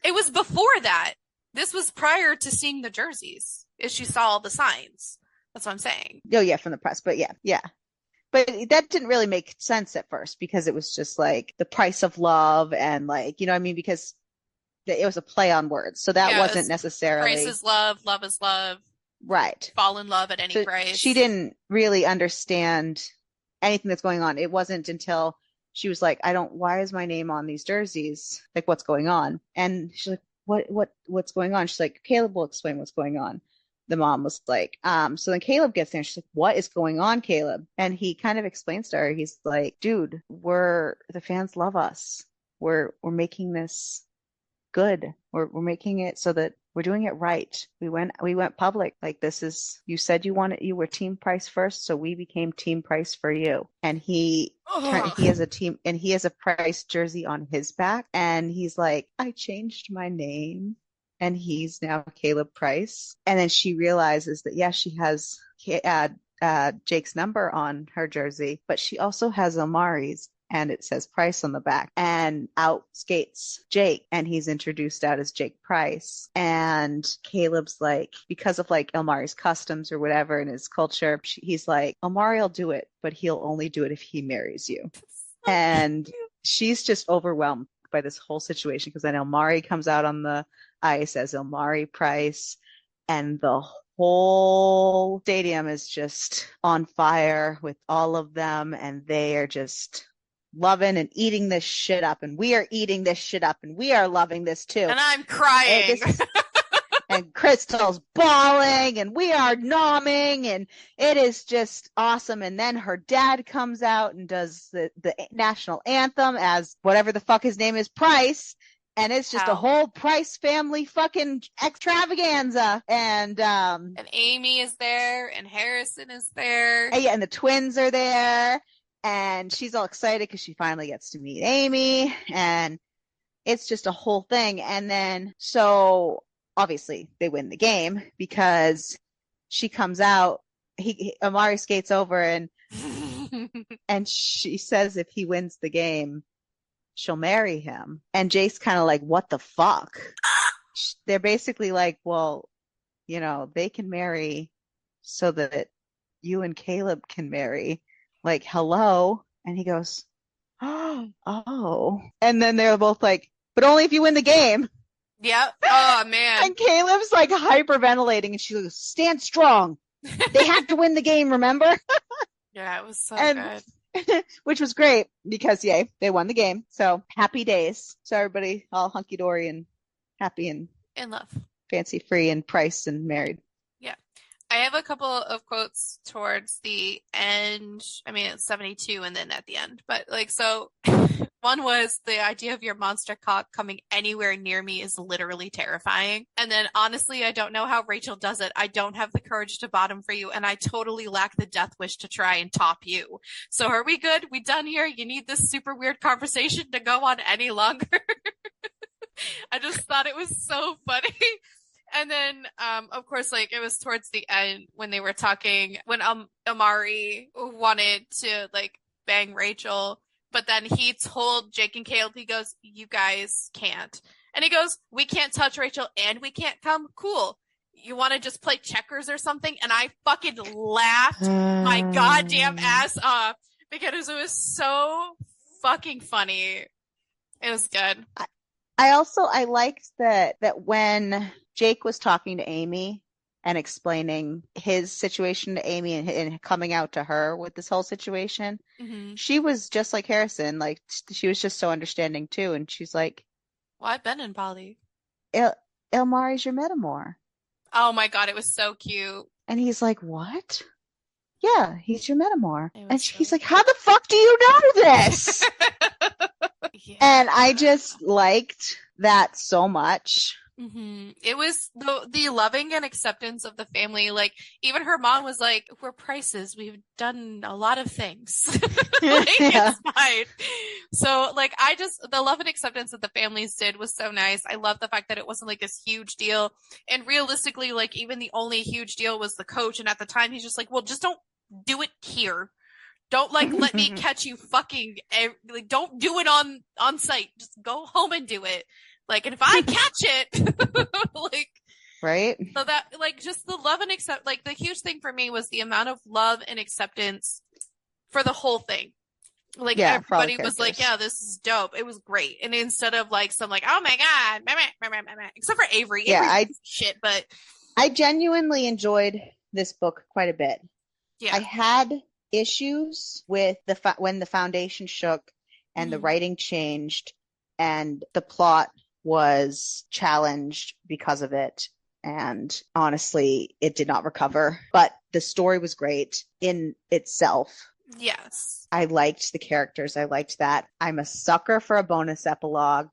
it was before that. This was prior to seeing the jerseys. Is she saw all the signs. That's what I'm saying. Oh yeah, from the press. But yeah. But that didn't really make sense at first because it was just like the price of love and like, you know what I mean? Because it was a play on words. So that wasn't necessarily. Price is love is love. Right. Fall in love at any price. She didn't really understand anything that's going on. It wasn't until she was like, why is my name on these jerseys? Like, what's going on? And she's like, what's going on? She's like, Caleb will explain what's going on. The mom was like, so then Caleb gets there and she's like, what is going on, Caleb? And he kind of explains to her, he's like, dude, the fans love us. We're making this good. We're making it so that we're doing it right. We went public. Like, this is, you said you were team Price first, so we became team Price for you. And he has a Price jersey on his back, and he's like, I changed my name. And he's now Caleb Price. And then she realizes that, yeah, she has Jake's number on her jersey, but she also has Omari's, and it says Price on the back. And out skates Jake, and he's introduced out as Jake Price. And Caleb's like, because of like Omari's customs or whatever in his culture, he's like, Omari will do it, but he'll only do it if he marries you. And she's just overwhelmed by this whole situation because then Omari comes out on the ice as Omari Price, and the whole stadium is just on fire with all of them, and they are just loving and eating this shit up, and we are eating this shit up, and we are loving this too. And I'm crying. and Crystal's bawling and we are nomming and it is just awesome. And then her dad comes out and does the national anthem as whatever the fuck his name is, Price. And it's just a whole Price family fucking extravaganza. And Amy is there and Harrison is there. Yeah, and the twins are there. And she's all excited because she finally gets to meet Amy. And it's just a whole thing. And then, so obviously they win the game because she comes out, Amari skates over and she says if he wins the game, she'll marry him. And Jake's kind of like, what the fuck? They're basically like, well, you know, they can marry so that you and Caleb can marry. Like, hello. And he goes, oh. And then they're both like, but only if you win the game. Yep. Oh, man. And Caleb's like hyperventilating and she goes, stand strong. They have to win the game, remember? Yeah, it was so good. Which was great because, yay, they won the game. So happy days. So everybody all hunky-dory and happy and in love. Fancy free and Price and married. Yeah. I have a couple of quotes towards the end. I mean, it's 72 and then at the end. But like, so one was the idea of your monster cock coming anywhere near me is literally terrifying. And then honestly, I don't know how Rachel does it. I don't have the courage to bottom for you. And I totally lack the death wish to try and top you. So are we good? We done here? You need this super weird conversation to go on any longer? I just thought it was so funny. And then, of course, like it was towards the end when they were talking, when Amari wanted to like bang Rachel, but then he told Jake and Caleb, he goes, you guys can't. And he goes, we can't touch Rachel and we can't come. Cool. You want to just play checkers or something? And I fucking laughed my goddamn ass off because it was so fucking funny. It was good. I liked that when Jake was talking to Amy and explaining his situation to Amy and coming out to her with this whole situation, she was just like Harrison. Like, she was just so understanding too. And she's like, well, I've been in poly. Elmari's your metamor. Oh my God, it was so cute. And he's like, what? Yeah, he's your metamor. And he's like, how the fuck do you know this? Yeah. And I just liked that so much. It was the loving and acceptance of the family. Like, even her mom was like, we're Prices. We've done a lot of things. Like, yeah. It's fine. So, like, the love and acceptance that the families did was so nice. I love the fact that it wasn't like this huge deal. And realistically, like, even the only huge deal was the coach. And at the time, he's just like, well, just don't do it here. Don't like let me catch you fucking like don't do it on site. Just go home and do it. Like, and if I catch it, like, right. So that like just the love and accept, like the huge thing for me was the amount of love and acceptance for the whole thing. Like, yeah, everybody was like, yeah, this is dope. It was great. And instead of like some like, oh my God, except for Avery. Yeah, shit, but I genuinely enjoyed this book quite a bit. Yeah. I had issues with when the foundation shook and the writing changed and the plot was challenged because of it. And honestly, it did not recover, but the story was great in itself. Yes. I liked the characters. I liked that. I'm a sucker for a bonus epilogue.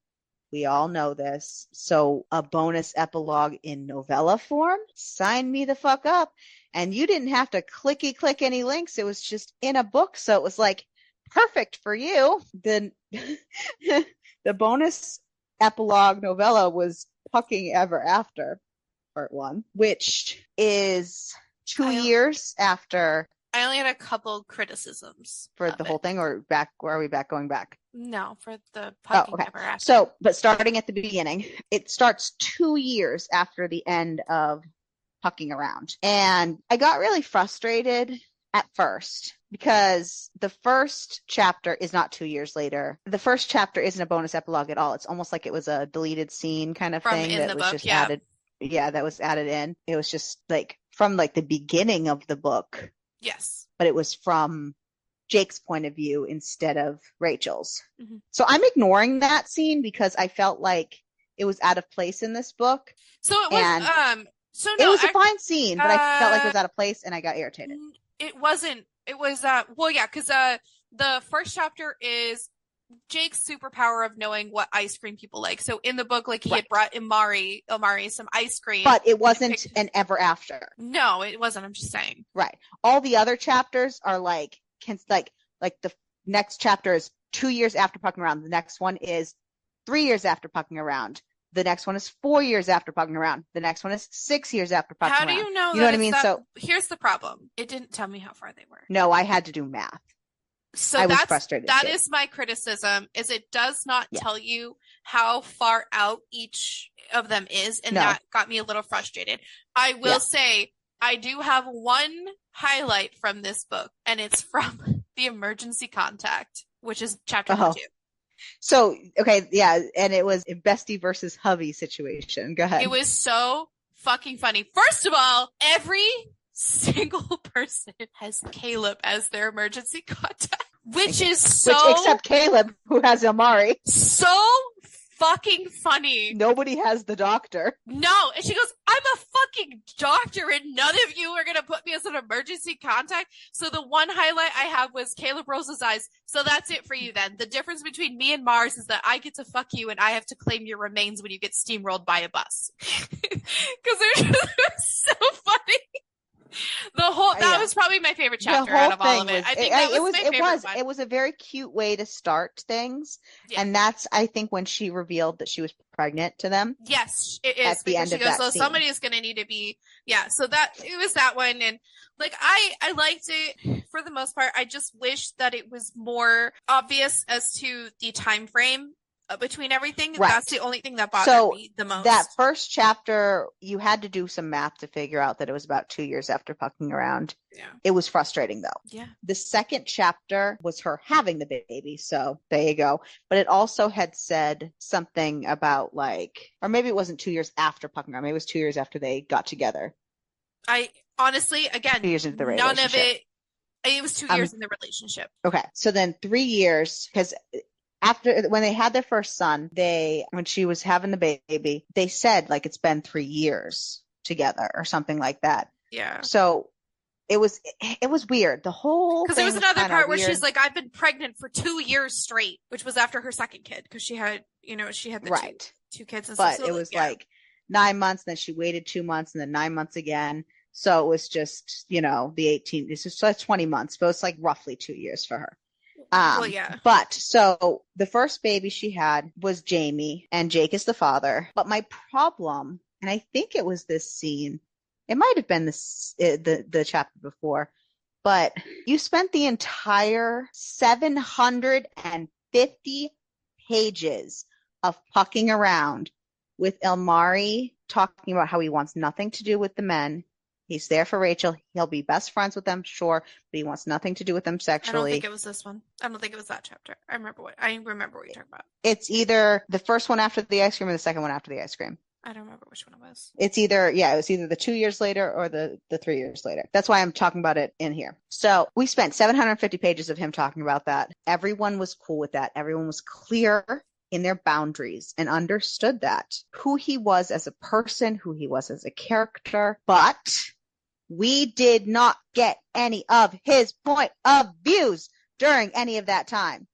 We all know this. So a bonus epilogue in novella form, sign me the fuck up. And you didn't have to click any links. It was just in a book. So it was like perfect for you. The bonus epilogue novella was Pucking Ever After, part 1, which is 2 years after. I only had a couple criticisms for the whole thing, or are we going back? No, for the Pucking Ever After. So, but starting at the beginning, it starts 2 years after the end of Pucking Around. And I got really frustrated at first because the first chapter is not 2 years later. The first chapter isn't a bonus epilogue at all. It's almost like it was a deleted scene kind of thing that was just added. Yeah, that was added in. It was just like from like the beginning of the book. Yes. But it was from Jake's point of view instead of Rachel's. So I'm ignoring that scene because I felt like it was out of place in this book. So it was, and so it no, was a fine scene, but I felt like it was out of place and I got irritated. It wasn't. It was, well, yeah, because the first chapter is Jake's superpower of knowing what ice cream people like. So in the book, like he had brought Imari some ice cream. But it wasn't an ever after. No, it wasn't. I'm just saying. Right. All the other chapters are like the next chapter is 2 years after Pucking Around. The next one is 3 years after Pucking Around. The next one is 4 years after Pucking Around. The next one is 6 years after Pucking Around. How do you know? You know what I mean? So here's the problem. It didn't tell me how far they were. No, I had to do math. So I was frustrated. That is my criticism, is it does not tell you how far out each of them is, and that got me a little frustrated. I will say I do have one highlight from this book, and it's from the emergency contact, which is chapter 2. So, okay, yeah, and it was a bestie versus hubby situation. Go ahead. It was so fucking funny. First of all, every single person has Caleb as their emergency contact, which except Caleb, who has Imari. So fucking funny. Nobody has the doctor. No, and she goes, I'm a fucking doctor and none of you are gonna put me as an emergency contact. So the one highlight I have was Caleb Rose's eyes. So that's it for you then. The difference between me and Mars is that I get to fuck you and I have to claim your remains when you get steamrolled by a bus. Because they're just so funny. That was probably my favorite chapter out of all of it. I think that was my favorite one. It was a very cute way to start things. Yeah. And that's, I think, when she revealed that she was pregnant to them. Yes, it is. At the end of that scene. Somebody is going to need to be, so it was that one. And like, I liked it for the most part. I just wish that it was more obvious as to the time frame between everything. Right. That's the only thing that bothered me the most. That first chapter, you had to do some math to figure out that it was about 2 years after Pucking Around. Yeah. It was frustrating though. Yeah. The second chapter was her having the baby. So there you go. But it also had said something about or maybe it wasn't 2 years after Pucking Around. Maybe it was 2 years after they got together. I honestly, again, 2 years into the none of it. It was 2 years in the relationship. Okay. So then 3 years, because when they had their first son, when she was having the baby, they said it's been 3 years together or something like that. Yeah. So it was weird. The whole because there was another part where she's like, I've been pregnant for 2 years straight, which was after her second kid because she had the two kids. And but stuff. So, it was 9 months, and then she waited 2 months, and then 9 months again. So it was just the 18. This is 20 months, but it's roughly 2 years for her. Well, yeah. But so the first baby she had was Jamie, and Jake is the father. But my problem, and I think it was this scene, it might have been the chapter before, but you spent the entire 750 pages of Pucking Around with Ilmari talking about how he wants nothing to do with the men. He's there for Rachel. He'll be best friends with them, sure, but he wants nothing to do with them sexually. I don't think it was this one. I don't think it was that chapter. I remember what you're talking about. It's either the first one after the ice cream or the second one after the ice cream. I don't remember which one it was. It was either the 2 years later or the 3 years later. That's why I'm talking about it in here. So we spent 750 pages of him talking about that. Everyone was cool with that. Everyone was clear in their boundaries and understood that. Who he was as a person, who he was as a character, but we did not get any of his point of views during any of that time.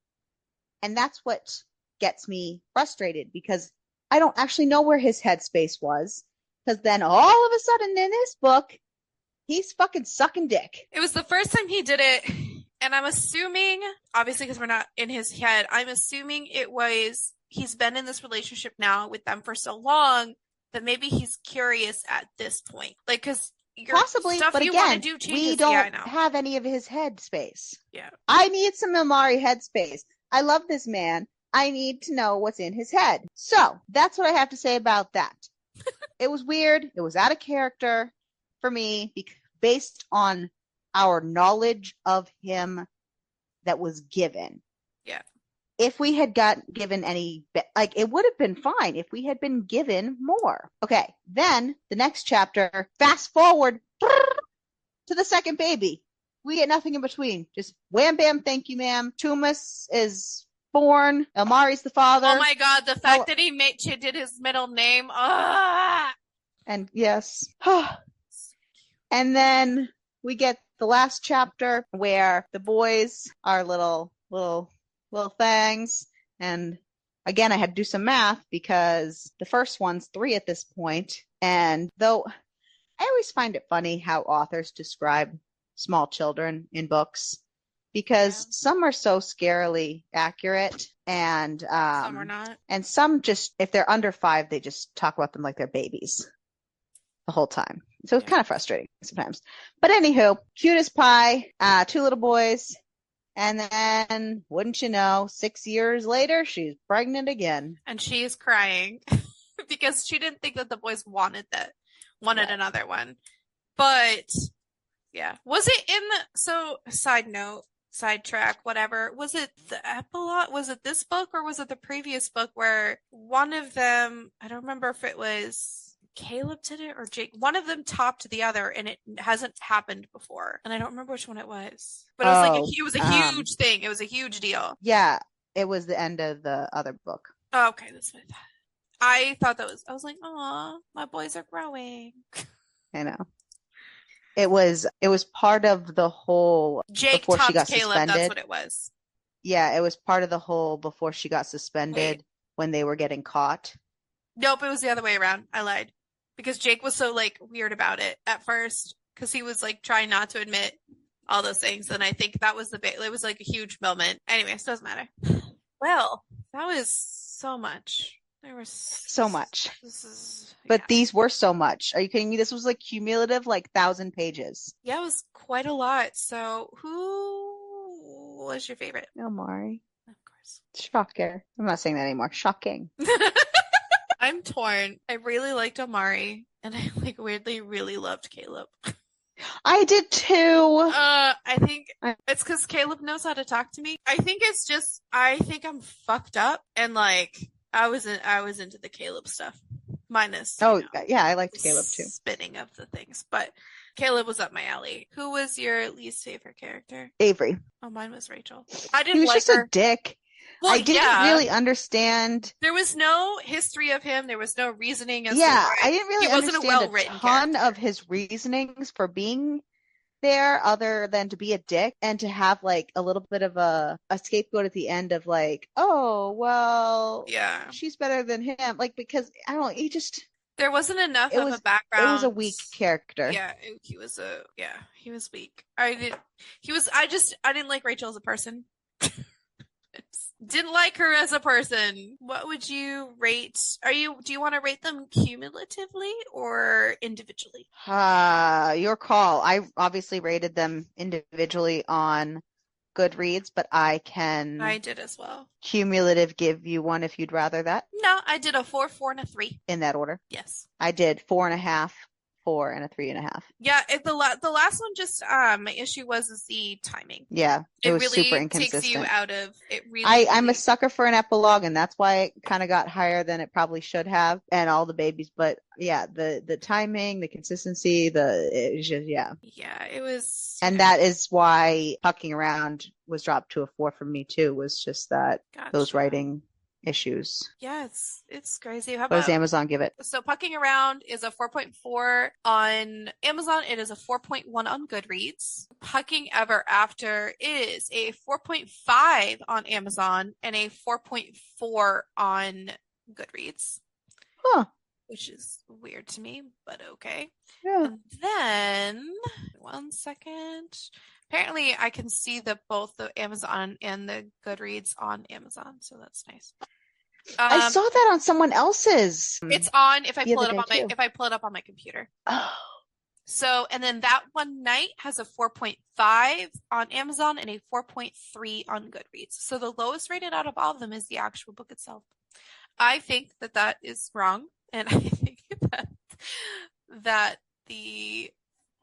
And that's what gets me frustrated, because I don't actually know where his headspace was. Because then all of a sudden in this book, he's fucking sucking dick. It was the first time he did it. And I'm assuming, obviously because we're not in his head, I'm assuming he's been in this relationship now with them for so long that maybe he's curious at this point. Because possibly, but again, we don't have any of his headspace. Yeah. I need some Ilmari headspace. I love this man. I need to know what's in his head. So that's what I have to say about that. It was weird. It was out of character for me based on our knowledge of him that was given. Yeah. If we had given any, it would have been fine if we had been given more. Okay, then the next chapter, fast forward to the second baby. We get nothing in between. Just wham, bam, thank you, ma'am. Tumas is born. Elmari's the father. Oh my God, the fact that he did his middle name. Ah! And yes. And then we get the last chapter where the boys are little things. And again, I had to do some math because the first one's 3 at this point. And though I always find it funny how authors describe small children in books, because some are so scarily accurate and some are not. And some just, if they're under 5, they just talk about them like they're babies the whole time. So it's kind of frustrating sometimes. But anywho, cute as pie, 2 little boys. And then, wouldn't you know, 6 years later, she's pregnant again. And she is crying because she didn't think that the boys wanted another one. But yeah, was it in so side note, sidetrack, whatever, was it the epilogue? Was it this book or was it the previous book where one of them, I don't remember if it was Caleb did it or Jake, one of them topped the other and it hasn't happened before. And I don't remember which one it was. But it was it was a huge thing. It was a huge deal. Yeah, it was the end of the other book. Oh, okay, that's what I thought. I thought I was like, aw, my boys are growing. I know. It was part of the whole Jake before she got Caleb, suspended. that's what it was. Yeah, it was part of the whole before she got suspended when they were getting caught. Nope, it was the other way around. I lied. Because Jake was so weird about it at first because he was trying not to admit all those things. And I think that was it was a huge moment. Anyways, doesn't matter. Well, that was so much. There was so much. But these were so much. Are you kidding me? This was cumulative 1,000 pages. Yeah, it was quite a lot. So who was your favorite? Elmari. Of course. Shocker. I'm not saying that anymore. Shocking. I'm torn. I really liked Omari, and I weirdly really loved Caleb. I did too. I think it's because Caleb knows how to talk to me. I think it's just I think I'm fucked up, and I was into the Caleb stuff. Minus. Yeah, I liked Caleb too. Spinning of the things, but Caleb was up my alley. Who was your least favorite character? Avery. Oh, mine was Rachel. I didn't He was like just her. A dick. Well, I didn't really understand. There was no history of him. There was no reasoning as to why. I didn't really understand a ton character. of his reasonings for being there other than to be a dick and to have a little bit of a scapegoat at the end of oh, well, yeah, she's better than him. Because I don't know, he just... There wasn't enough of a background. It was a weak character. Yeah, he was weak. I didn't like Rachel as a person. Didn't like her as a person. What would you rate? Do you want to rate them cumulatively or individually? Your call. I obviously rated them individually on Goodreads, but I did as well. Cumulative give you one if you'd rather that. No, I did a 4, 4, and a 3. In that order? Yes. I did 4.5, 4, and a 3.5. Yeah, the last one just my issue was the timing. Yeah, it was really super inconsistent. Takes you out of it. Really, I'm a sucker for an epilogue, and that's why it kind of got higher than it probably should have, and all the babies. But yeah, the timing, the consistency, it was just yeah, it was, and that is why Pucking Around was dropped to a 4 from me too. Was just that those writing issues. Yeah, it's crazy. What does Amazon give it? So Pucking Around is a 4.4 on Amazon. It is a 4.1 on Goodreads. Pucking Ever After is a 4.5 on Amazon and a 4.4 on Goodreads. Huh. Which is weird to me, but okay. Yeah. And then, one second. Apparently, I can see both the Amazon and the Goodreads on Amazon, so that's nice. I saw that on someone else's. It's on if I pull it up on my computer. Oh. So, and then That One Night has a 4.5 on Amazon and a 4.3 on Goodreads. So the lowest rated out of all of them is the actual book itself. I think that is wrong, and I think that the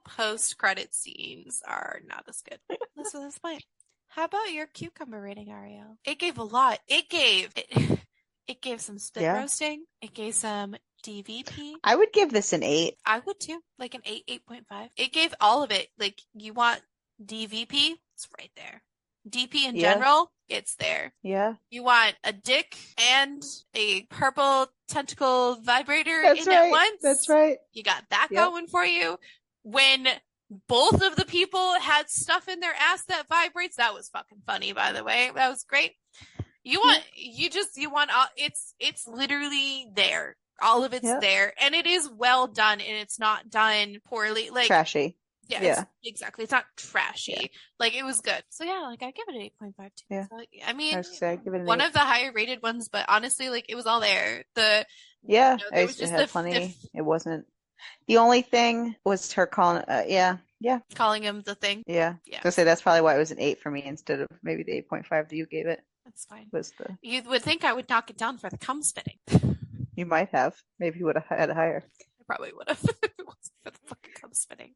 post-credit scenes are not as good. So that's fine. How about your cucumber rating, Ariel? It gave a lot. It gave some spit roasting. It gave some DVP. I would give this an 8. I would too. An 8, 8.5. It gave all of it. You want DVP? It's right there. DP in general, it's there. Yeah. You want a dick and a purple tentacle vibrator at once. That's right. You got that going for you. When both of the people had stuff in their ass that vibrates, that was fucking funny, by the way. That was great. You want it's literally there. All of it's there, and it is well done, and it's not done poorly, like trashy. Yeah, exactly. It's not trashy. Like, it was good. So yeah, like, I give it an 8.5 too. Yeah. So, I mean, I'd give it one of the higher rated ones, but honestly, like, it was all there. There was just had plenty. It wasn't. The only thing was her calling. Calling him the thing. Yeah. So say that's probably why it was an 8 for me instead of maybe the 8.5 that you gave it. That's fine. You would think I would knock it down for the cum spitting. You might have. Maybe you would have had it higher. I probably would have if it wasn't for the fucking cum spitting.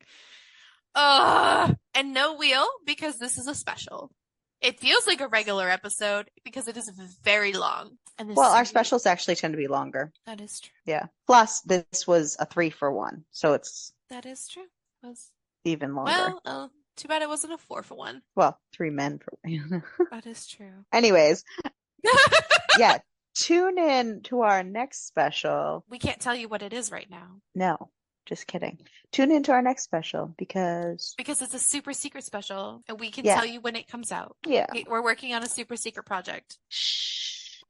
And no wheel because this is a special. It feels like a regular episode because it is very long. And our specials actually tend to be longer. That is true. Yeah. Plus, this was a 3-for-1, so it's. That is true. It was even longer. Well, too bad it wasn't a 4-for-1. Well, 3 men for one. That is true. Anyways, yeah. Tune in to our next special. We can't tell you what it is right now. No, just kidding. Tune into our next special because it's a super secret special, and we can tell you when it comes out. Yeah. We're working on a super secret project. Shh.